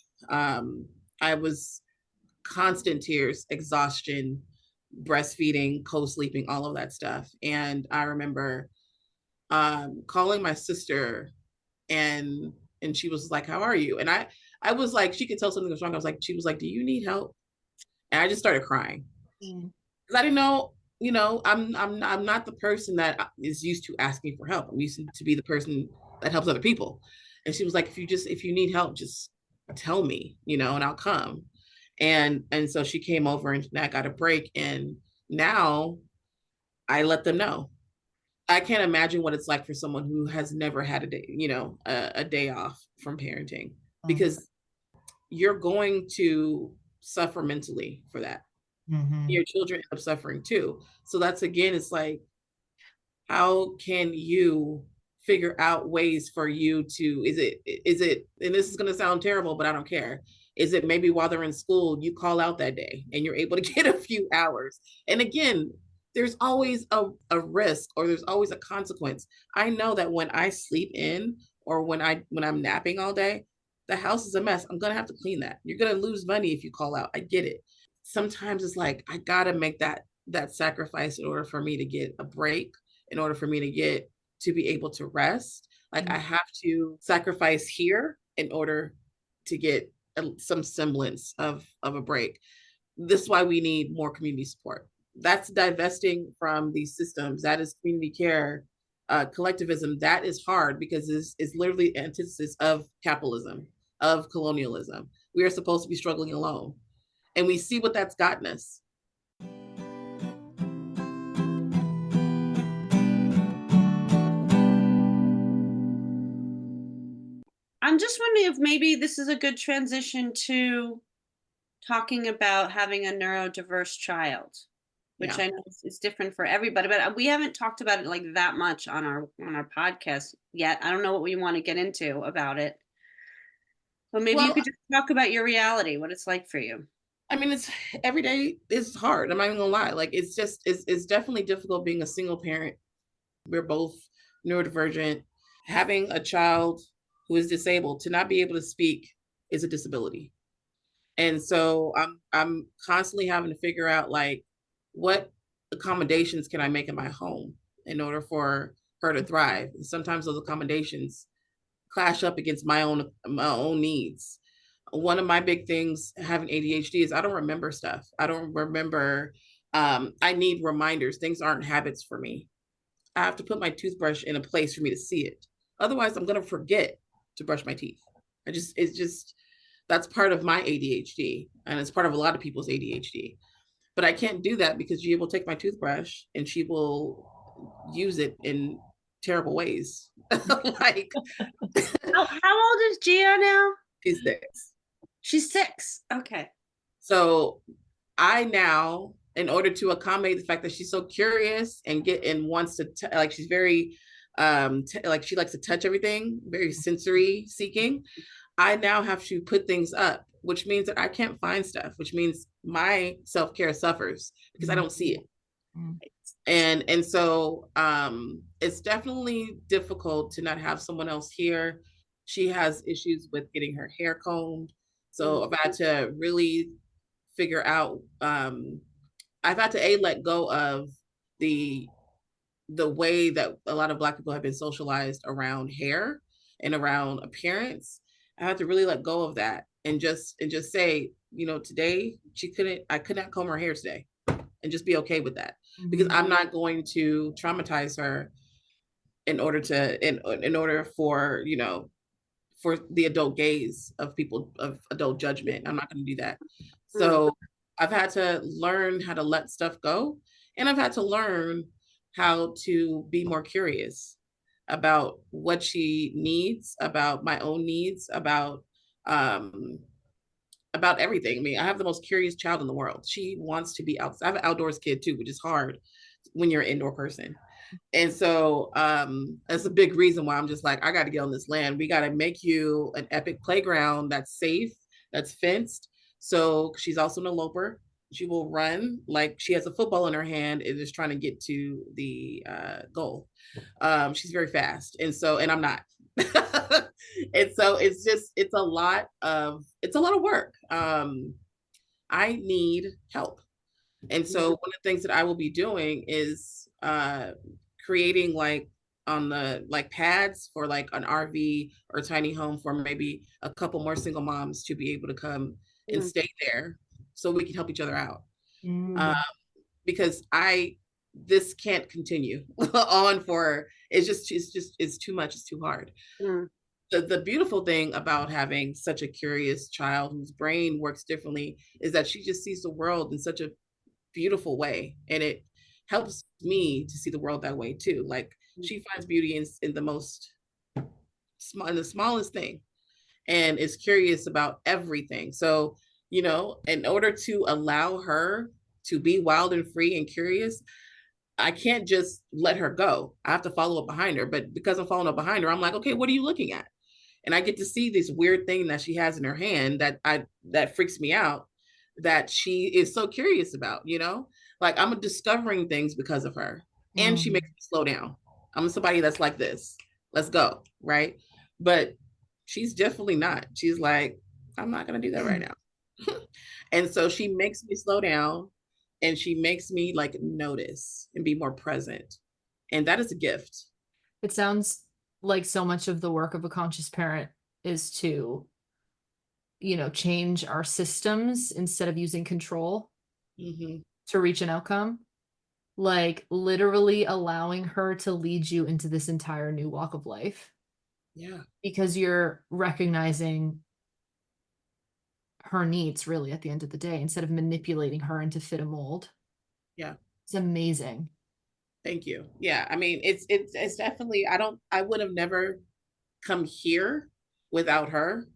I was constant tears, exhaustion, breastfeeding, co-sleeping, all of that stuff. And I remember calling my sister, and she was like, how are you? And I was like, she could tell something was wrong. She was like, do you need help? And I just started crying. Mm. Because I didn't know, I'm not the person that is used to asking for help. I'm used to be the person that helps other people. And she was like, if you need help, just tell me, and I'll come. And so she came over, and I got a break. And now I let them know. I can't imagine what it's like for someone who has never had a day, a day off from parenting, because you're going to suffer mentally for that. Mm-hmm. Your children end up suffering too. So that's, again, it's like, how can you figure out ways for you to, is it, and this is going to sound terrible, but I don't care. Is it maybe while they're in school, you call out that day and you're able to get a few hours? And again, there's always a risk, or there's always a consequence. I know that when I sleep in, or when I'm napping all day, the house is a mess. I'm going to have to clean that. You're going to lose money if you call out. I get it. Sometimes it's like, I got to make that sacrifice in order for me to get a break, in order for me to be able to rest. Like, I have to sacrifice here in order to get some semblance of a break. This is why we need more community support. That's divesting from these systems. That is community care, collectivism. That is hard, because it's literally antithesis of capitalism, of colonialism. We are supposed to be struggling alone. And we see what that's gotten us. I'm just wondering if maybe this is a good transition to talking about having a neurodiverse child, which Yeah. I know is different for everybody, but we haven't talked about it like that much on our podcast yet. I don't know what we want to get into about it. But maybe you Well, could just talk about your reality, what it's like for you. I mean, it's every day is hard. I'm not even gonna lie. Like, it's definitely difficult being a single parent. We're both neurodivergent. Having a child who is disabled, to not be able to speak, is a disability. And so I'm constantly having to figure out, like, what accommodations can I make in my home in order for her to thrive. And sometimes those accommodations clash up against my own needs. One of my big things having ADHD is I don't remember stuff. I don't remember. I need reminders. Things aren't habits for me. I have to put my toothbrush in a place for me to see it. Otherwise, I'm going to forget to brush my teeth. It's just, that's part of my ADHD, and it's part of a lot of people's ADHD. But I can't do that because she will take my toothbrush and she will use it in terrible ways. Like, how old is Gia now? she's 6. She's 6. Okay. So I now, in order to accommodate the fact that she's so curious and wants to like, she's very like, she likes to touch everything, very sensory seeking. I now have to put things up, which means that I can't find stuff, which means my self-care suffers because I don't see it. And so it's definitely difficult to not have someone else here. She has issues with getting her hair combed. So I've had to really figure out, I've had to let go of the way that a lot of Black people have been socialized around hair and around appearance. I had to really let go of that and just say, today I could not comb her hair today, and just be okay with that, because I'm not going to traumatize her in order for, for the adult gaze of people, of adult judgment. I'm not going to do that. So I've had to learn how to let stuff go, and I've had to learn how to be more curious about what she needs, about my own needs, about everything. I mean, I have the most curious child in the world. She wants to be outside. I have an outdoors kid too, which is hard when you're an indoor person. And so that's a big reason why I'm just like, I got to get on this land. We got to make you an epic playground that's safe, that's fenced. So she's also an eloper. She will run like she has a football in her hand and is trying to get to the goal. She's very fast, and I'm not. And so it's a lot of work. I need help. And so one of the things that I will be doing is creating like on the like pads for like an RV or tiny home for maybe a couple more single moms to be able to come and stay there so we can help each other out. Because this can't continue on for, it's too much, it's too hard. The beautiful thing about having such a curious child whose brain works differently is that she just sees the world in such a beautiful way, and it helps me to see the world that way too. Like she finds beauty in the most small, in the smallest thing, and is curious about everything. So, you know, in order to allow her to be wild and free and curious, I can't just let her go. I have to follow up behind her. But because I'm following up behind her, I'm like, okay, what are you looking at? And I get to see this weird thing that she has in her hand that freaks me out, that she is so curious about, you know? Like I'm discovering things because of her. And she makes me slow down. I'm somebody that's like this. Let's go, right? But she's definitely not. She's like, I'm not gonna do that right now. And so she makes me slow down, and she makes me like notice and be more present. And that is a gift. It sounds like so much of the work of a conscious parent is to, you know, change our systems instead of using control to reach an outcome. Like literally allowing her to lead you into this entire new walk of life. Yeah. Because you're recognizing her needs really at the end of the day instead of manipulating her into fit a mold. Yeah. It's amazing. Thank you. Yeah. I mean, it's definitely, I would have never come here without her.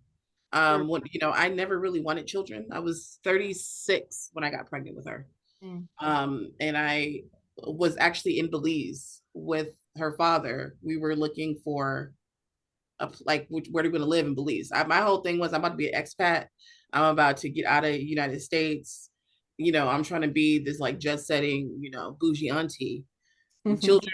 When, you know, I never really wanted children. I was 36 when I got pregnant with her. And I was actually in Belize with her father. We were looking for where are we going to live in Belize? My whole thing was I'm about to be an expat. I'm about to get out of the United States. You know, I'm trying to be this like jet setting, you know, bougie auntie. Children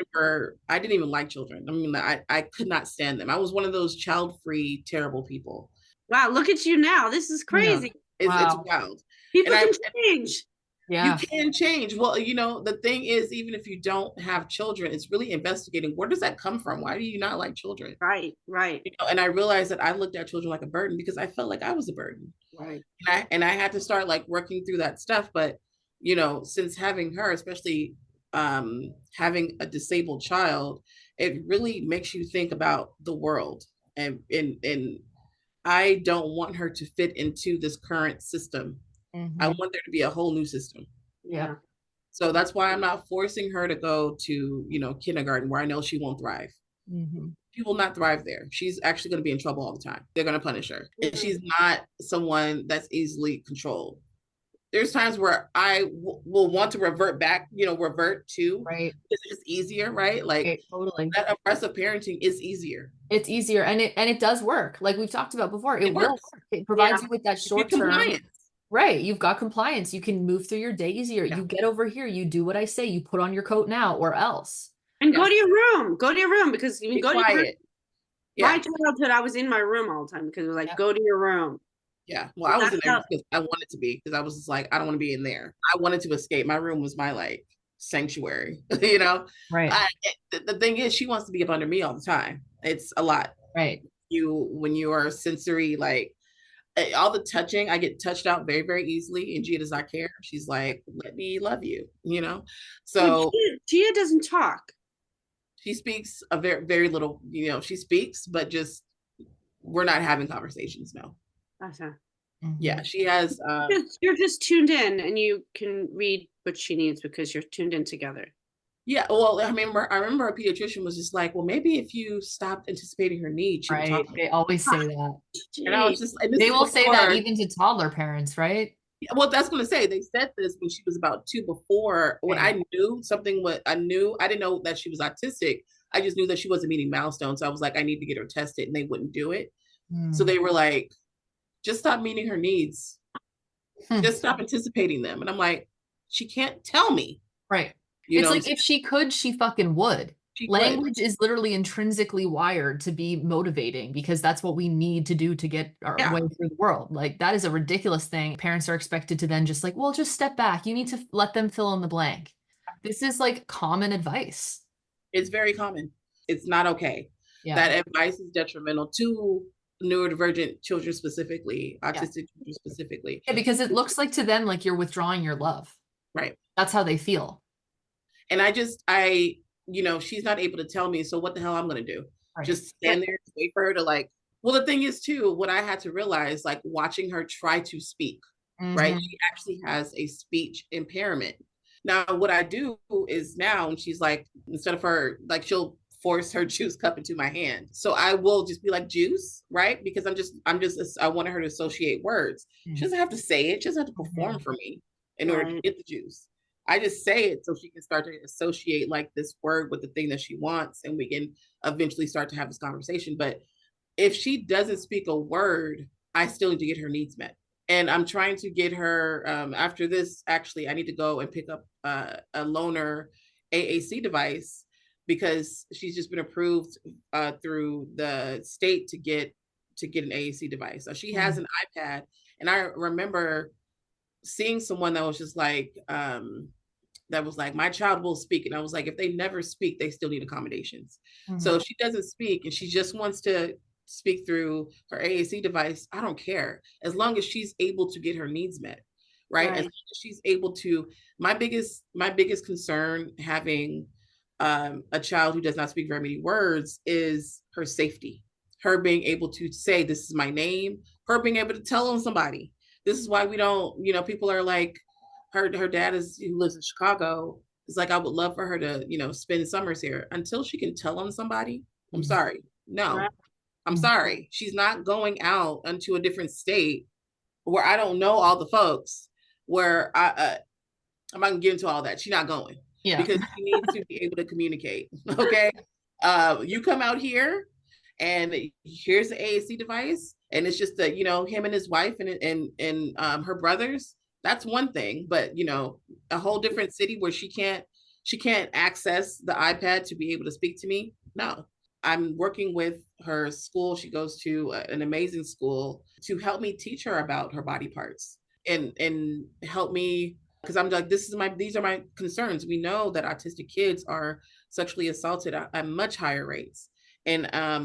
I didn't even like children. I mean, I could not stand them. I was one of those child-free, terrible people. Wow, look at you now. This is crazy. Yeah. It's wild. People can change. Yeah. You can change. Well, you know, the thing is, even if you don't have children, it's really investigating, where does that come from? Why do you not like children? Right. You know, and I realized that I looked at children like a burden because I felt like I was a burden. Right. And I had to start like working through that stuff. But, you know, since having her, especially having a disabled child, it really makes you think about the world. And I don't want her to fit into this current system. I want there to be a whole new system. Yeah. So that's why I'm not forcing her to go to, you know, kindergarten where I know she won't thrive. She will not thrive there. She's actually going to be in trouble all the time. They're going to punish her. And she's not someone that's easily controlled. There's times where I will want to revert to, right, because it's easier, right? Like totally. That oppressive parenting is easier. It's easier, and it does work. Like we've talked about before, it will work. It provides you with that short term. Right, you've got compliance. You can move through your day easier. You get over here. You do what I say. You put on your coat now, or else. And go to your room. Go to your room, because you can go to your room. My childhood, I was in my room all the time because it was like, go to your room. Yeah, well, I was in there because I wanted to be, because I was just like, I don't want to be in there. I wanted to escape. My room was my like sanctuary, you know? Right. The thing is, she wants to be up under me all the time. It's a lot. Right. When you are sensory, like all the touching, I get touched out very, very easily, and Gia does not care. She's like, let me love you, you know? So Gia doesn't talk. She speaks a very, very little, you know, she speaks, but just, we're not having conversations, no. Okay. Yeah, she has you're just tuned in, and you can read what she needs because you're tuned in together. Yeah, well, I remember a pediatrician was just like, well, maybe if you stopped anticipating her needs, she would talk. They always say that. And I was just, they will say that even to toddler parents, right? Well, that's going to say, they said this when she was about 2 before, when I knew something, I didn't know that she was autistic. I just knew that she wasn't meeting milestones. So I was like, I need to get her tested, and they wouldn't do it. So they were like, just stop meeting her needs. Just stop anticipating them. And I'm like, she can't tell me. Right. You It's know, like if she could, she fucking would. she would. Language is literally intrinsically wired to be motivating because that's what we need to do to get our Yeah. way through the world. Like that is a ridiculous thing. Parents are expected to then just like, well, just step back. You need to let them fill in the blank. This is like common advice. It's very common. It's not okay. Yeah. That advice is detrimental to neurodivergent children specifically, Yeah. autistic children specifically. Yeah, because it looks like to them like you're withdrawing your love. Right. That's how they feel. And you know, she's not able to tell me, so what the hell I'm going to do? Right. Just stand there and wait for her to like, well, the thing is too, what I had to realize, like watching her try to speak, right? She actually has a speech impairment. Now, what I do is now, and she's like, instead of her, like she'll force her juice cup into my hand. So I will just be like juice, right? Because I wanted her to associate words. She doesn't have to say it. She doesn't have to perform for me in order to get the juice. I just say it so she can start to associate like this word with the thing that she wants, and we can eventually start to have this conversation. But if she doesn't speak a word, I still need to get her needs met. And I'm trying to get her, after this, actually, I need to go and pick up a loaner AAC device because she's just been approved through the state to get an AAC device. So she has an iPad. And I remember seeing someone that was just like, my child will speak. And I was like, if they never speak, they still need accommodations. So if she doesn't speak and she just wants to speak through her AAC device, I don't care. As long as she's able to get her needs met, right? As long as she's able to, my biggest concern having a child who does not speak very many words is her safety. Her being able to say, this is my name, her being able to tell on somebody. This is why we don't, you know, people are like, her dad who lives in Chicago, is like, I would love for her to, you know, spend summers here. Until she can tell on somebody, I'm sorry. No, I'm sorry. She's not going out into a different state where I don't know all the folks, where I'm not gonna get into all that. She's not going. Yeah. Because she needs to be able to communicate. Okay. You come out here and here's the AAC device, and it's just that, you know, him and his wife and her brothers. That's one thing, but you know, a whole different city where she can't access the iPad to be able to speak to me. No, I'm working with her school. She goes to an amazing school to help me teach her about her body parts and help me, because I'm like, these are my concerns. We know that autistic kids are sexually assaulted at much higher rates. And I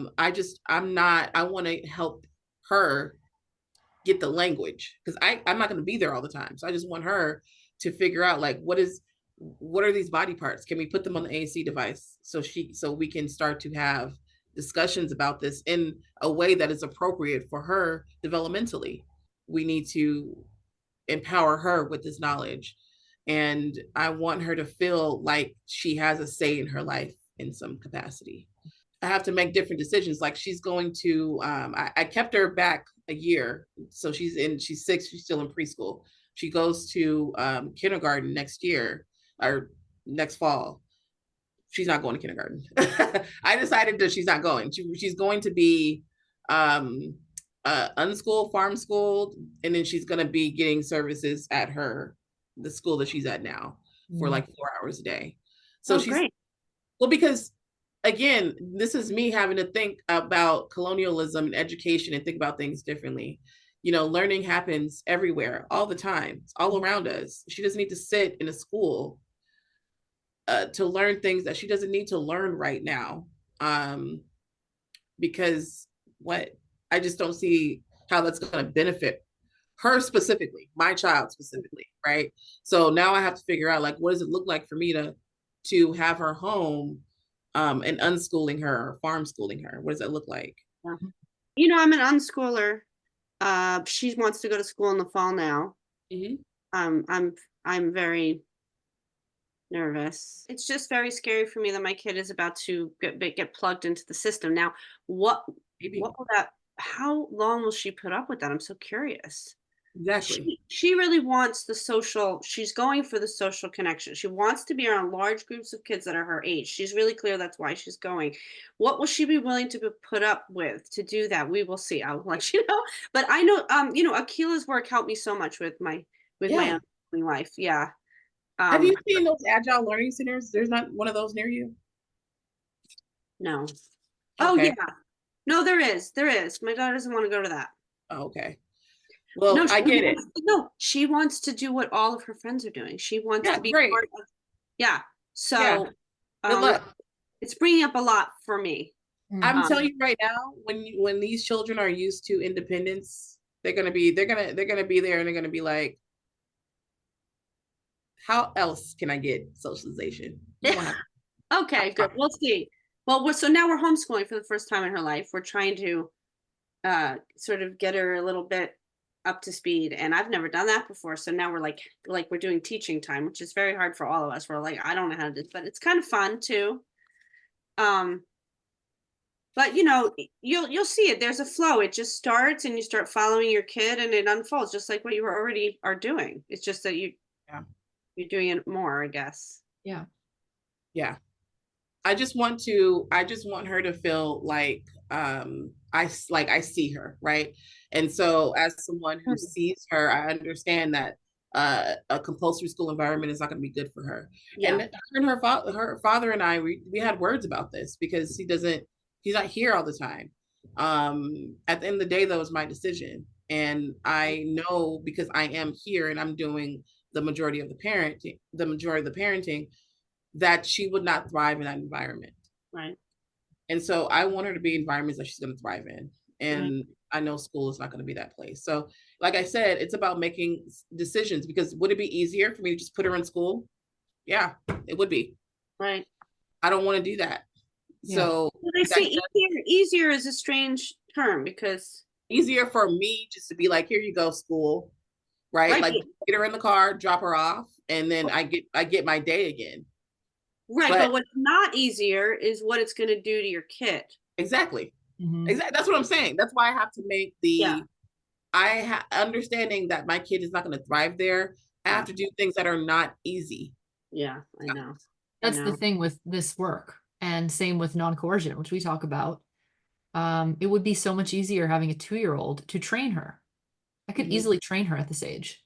want to help her get the language, because I'm not going to be there all the time. So I just want her to figure out like, what are these body parts? Can we put them on the AAC device so we can start to have discussions about this in a way that is appropriate for her developmentally. We need to empower her with this knowledge. And I want her to feel like she has a say in her life in some capacity. I have to make different decisions. Like she's going to, I kept her back a year. So she's 6, she's still in preschool. She goes to kindergarten next year or next fall. She's not going to kindergarten. I decided that she's not going. She's going to be unschooled, farm schooled, and then she's going to be getting services at the school that she's at now for like 4 hours a day. So she's great. Well, because again, this is me having to think about colonialism and education and think about things differently. You know, learning happens everywhere, all the time. It's all around us. She doesn't need to sit in a school to learn things that she doesn't need to learn right now. Because I just don't see how that's going to benefit her specifically, my child specifically, right? So now I have to figure out, like, what does it look like for me to have her home and unschooling her or farm schooling her? What does that look like? You know, I'm an unschooler. She wants to go to school in the fall now. I'm very nervous. It's just very scary for me that my kid is about to get plugged into the system. Now, what will that? How long will she put up with that? I'm so curious. Exactly. She really wants the social, she's going for the social connection. She wants to be around large groups of kids that are her age. She's really clear that's why she's going. What will she be willing to put up with to do that? We will see. I'll let you know. But I know, Akila's work helped me so much with my Yeah. own life. Yeah. Have you Um, seen those agile learning centers? There's not one of those near you. no. Oh Okay. yeah. No, there is. There is. My daughter doesn't want to go to that. Oh, okay. No, Well, I get it. she wants to do what all of her friends are doing. She wants Yeah, to be great. part of, yeah. Yeah. So, Good um, luck. it's bringing up a lot for me. I'm Mm. telling you right now, when these children are used to independence, they're gonna be there and they're gonna be like, how else can I get socialization? You won't have Okay, good. We'll see. Well, so now we're homeschooling for the first time in her life. We're trying to sort of get her a little bit up to speed, and I've never done that before. So now we're like we're doing teaching time, which is very hard for all of us. We're like, I don't know how to do this, but it's kind of fun too. Um, but you'll see it. There's a flow. It just starts, and you start following your kid, and it unfolds just like what you were already are doing. It's just that yeah. you're doing it more, I guess. Yeah. Yeah. I just want her to feel like I see her, right? And so as someone who Mhm. sees her, I understand that a compulsory school environment is not going to be good for her. Yeah. And her father and I, we had words about this because he's not here all the time. At the end of the day, though, it's my decision. And I know because I am here and I'm doing the majority of the parenting, that she would not thrive in that environment. Right. And so I want her to be in environments that she's going to thrive in. Right. And I know school is not going to be that place. So, like I said, it's about making decisions because would it be easier for me to just put her in school? Yeah, it would be. Right. I don't want to do that. Yeah. So, Well, they say easier is a strange term because easier for me just to be like, here you go, school, right? right, Like get her in the car, drop her off, and then I get my day again. right. But But what's not easier is what it's going to do to your kid. exactly. Mhm. Exactly. That's what I'm saying. That's why I have to make Yeah. understanding that my kid is not going to thrive there. I have to do things that are not easy. Yeah, I know. That's the thing with this work, and same with non-coercion, which we talk about. It would be so much easier having a 2-year-old to train her. I could easily train her at this age.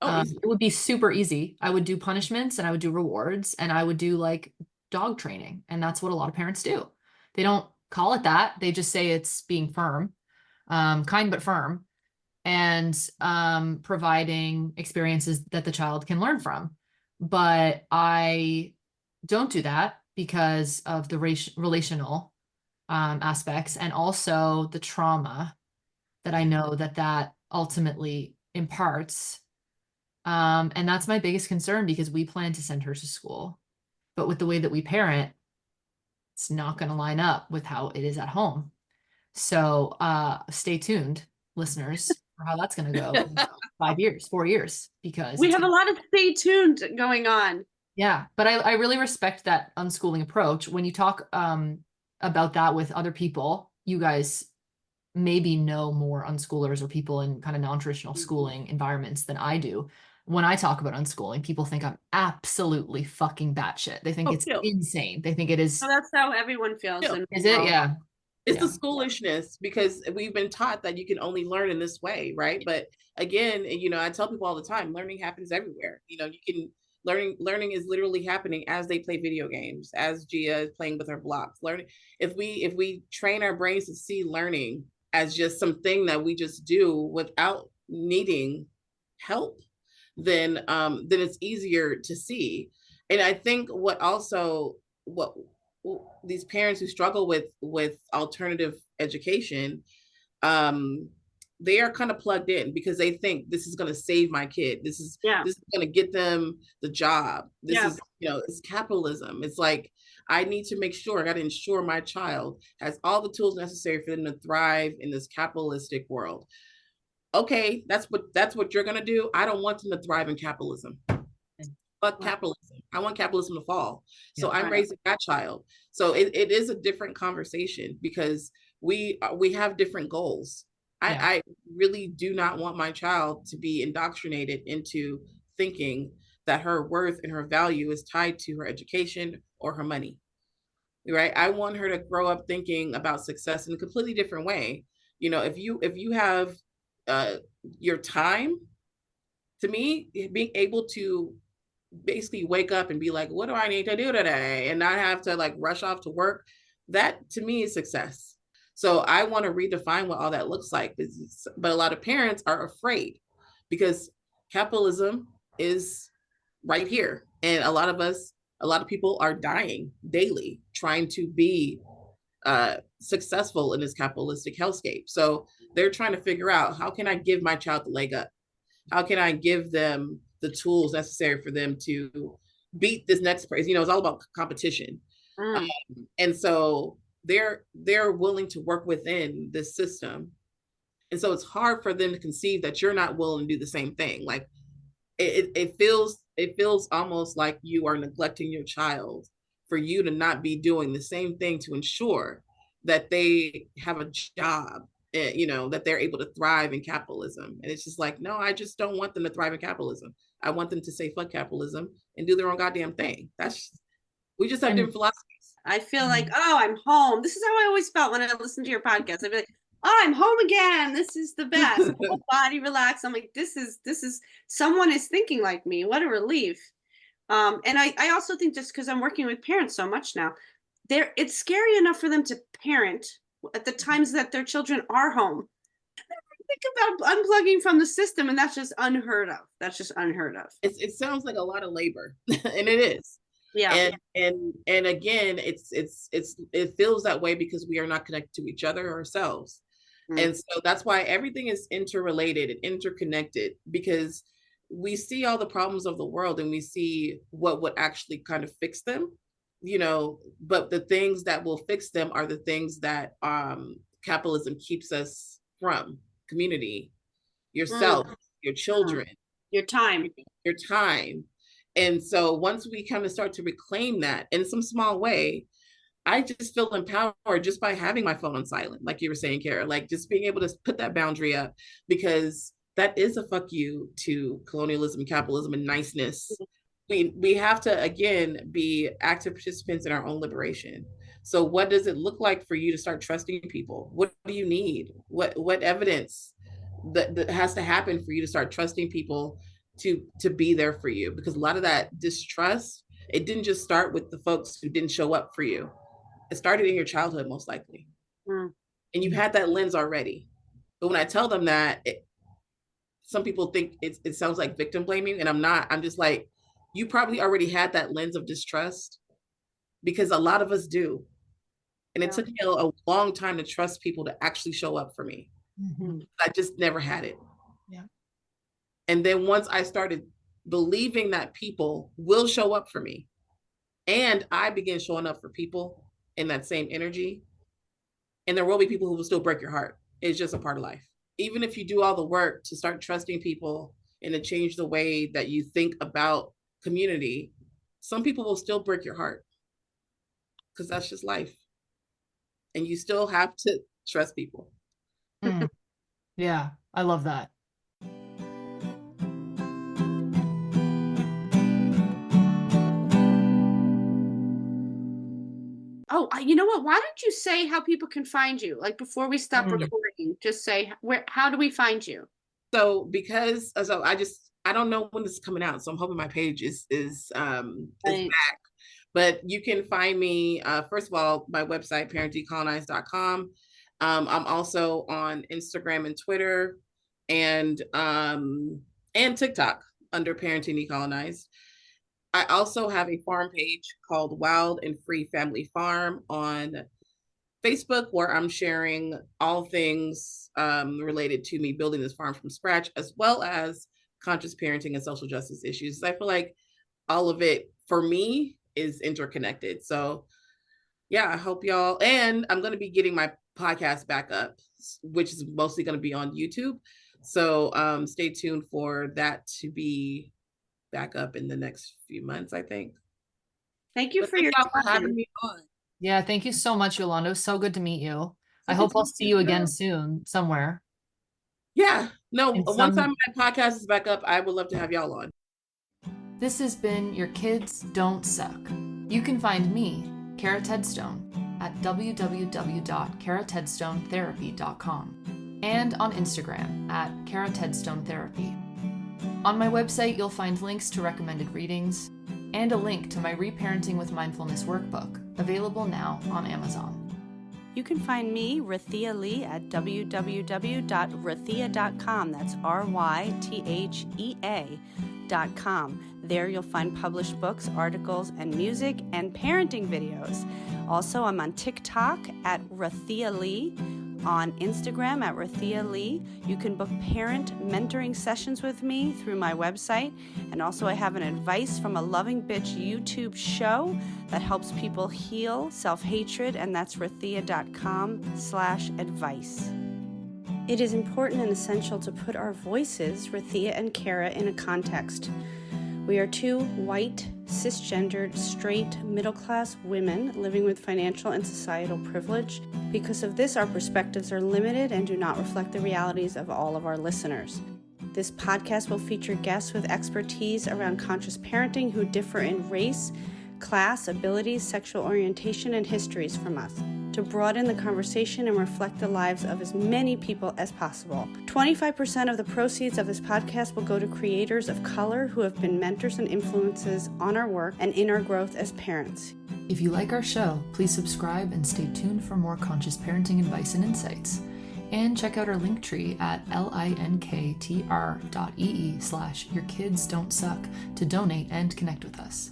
Oh, It would be super easy. I would do punishments and I would do rewards and I would do like dog training. And that's what a lot of parents do. They don't call it that. They just say it's being firm, kind but firm, and providing experiences that the child can learn from. But I don't do that because of the relational aspects and also the trauma that I know that ultimately imparts. And that's my biggest concern because we plan to send her to school. But with the way that we parent, it's not going to line up with how it is at home. So stay tuned, listeners, for how that's going to go in 5 years, 4 years, because We have a lot of stay tuned going on. yeah, but I really respect that unschooling approach. When you talk about that with other people, you guys maybe know more unschoolers or people in kind of non-traditional schooling environments than I do. When I talk about unschooling, people think I'm absolutely fucking batshit. They think it's no. insane. They think it is. So that's how everyone feels. No. Is it? Yeah. It's Yeah. the schoolishness because we've been taught that you can only learn in this way, right? But again, I tell people all the time, learning happens everywhere. You can learning is literally happening as they play video games, as Gia is playing with her blocks. Learning, if we train our brains to see learning as just something that we just do without needing help, then it's easier to see. And I think what these parents who struggle with alternative education, they are kind of plugged in because they think this is going to save my kid. This is going to get them the job. This is it's capitalism. It's like I need to make sure I got to ensure my child has all the tools necessary for them to thrive in this capitalistic world. Okay, that's what you're going to do. I don't want them to thrive in capitalism. Fuck capitalism. I want capitalism to fall. So I'm raising that child. So it is a different conversation because we have different goals. I really do not want my child to be indoctrinated into thinking that her worth and her value is tied to her education or her money. Right? I want her to grow up thinking about success in a completely different way. If you have your time, to me, being able to basically wake up and be like, what do I need to do today? And not have to like rush off to work. That to me is success. So I want to redefine what all that looks like. But a lot of parents are afraid because capitalism is right here. And a lot of people are dying daily trying to be successful in this capitalistic hellscape. So they're trying to figure out, how can I give my child the leg up? How can I give them the tools necessary for them to beat this next person? It's all about competition. And so they're willing to work within this system. And so it's hard for them to conceive that you're not willing to do the same thing. Like it feels almost like you are neglecting your child for you to not be doing the same thing to ensure that they have a job, that they're able to thrive in capitalism. And it's just like, no, I just don't want them to thrive in capitalism. I want them to say fuck capitalism and do their own goddamn thing. We just have different philosophies. I feel like, oh, I'm home. This is how I always felt when I listened to your podcast. I'd be like, oh, I'm home again. This is the best. My whole body relaxed. I'm like, this is someone is thinking like me. What a relief. And I also think, just because I'm working with parents so much now, it's scary enough for them to parent at the times that their children are home. Think about unplugging from the system, and that's just unheard of. It sounds like a lot of labor, and it is. Yeah. And again, it feels that way because we are not connected to each other ourselves. And so that's why everything is interrelated and interconnected, because we see all the problems of the world and we see what would actually kind of fix them, but the things that will fix them are the things that capitalism keeps us from: community, yourself, your children, your time. And so once we kind of start to reclaim that in some small way, I just feel empowered just by having my phone on silent, like you were saying, Cara, like just being able to put that boundary up, because that is a fuck you to colonialism, capitalism, and niceness. We have to, again, be active participants in our own liberation. So what does it look like for you to start trusting people? What do you need? What evidence that has to happen for you to start trusting people to be there for you? Because a lot of that distrust, it didn't just start with the folks who didn't show up for you. It started in your childhood, most likely. And you've had that lens already. But when I tell them that, some people think it sounds like victim blaming, and I'm not. I'm just like, you probably already had that lens of distrust, because a lot of us do. And it took me a long time to trust people to actually show up for me. I just never had it. Yeah. And then once I started believing that people will show up for me, and I began showing up for people in that same energy, and there will be people who will still break your heart. It's just a part of life. Even if you do all the work to start trusting people and to change the way that you think about community, some people will still break your heart, because that's just life. And you still have to trust people. Yeah, I love that. Oh, you know what? Why don't you say how people can find you? Like, before we stop recording, just say how do we find you? So I don't know when this is coming out, so I'm hoping my page is back. But you can find me, first of all, my website, parentdecolonize.com. I'm also on Instagram and Twitter and TikTok under Parenting Decolonized. I also have a farm page called Wild and Free Family Farm on Facebook, where I'm sharing all things related to me building this farm from scratch, as well as conscious parenting and social justice issues. I feel like all of it, for me, is interconnected. So yeah, I hope y'all, and I'm going to be getting my podcast back up, which is mostly going to be on YouTube. So stay tuned for that to be back up in the next few months, I think. Thank you for having me on. Yeah, thank you so much, Yolanda. It was so good to meet you. I hope I'll see you again soon somewhere. Yeah. No, And one time my podcast is back up, I would love to have y'all on. This has been Your Kids Don't Suck. You can find me, Cara Tedstone, at www.caratedstonetherapy.com and on Instagram at Cara Tedstone Therapy. On my website, you'll find links to recommended readings and a link to my Reparenting with Mindfulness workbook, available now on Amazon. You can find me, Rythea Lee, at www.rythea.com. That's RYTHEA.com. There you'll find published books, articles, and music, and parenting videos. Also, I'm on TikTok at Rythea Lee, on Instagram at Rythea Lee. You can book parent mentoring sessions with me through my website. And also I have an Advice from a Loving Bitch YouTube show that helps people heal self-hatred, and that's rythea.com/advice. It is important and essential to put our voices, Rythea and Cara, in a context. We are two white, cisgendered, straight, middle-class women living with financial and societal privilege. Because of this, our perspectives are limited and do not reflect the realities of all of our listeners. This podcast will feature guests with expertise around conscious parenting who differ in race, class, abilities, sexual orientation, and histories from us, to broaden the conversation and reflect the lives of as many people as possible. 25% of the proceeds of this podcast will go to creators of color who have been mentors and influences on our work and in our growth as parents. If you like our show, please subscribe and stay tuned for more conscious parenting advice and insights. And check out our link tree at linktr.ee/yourkidsdon'tsuck to donate and connect with us.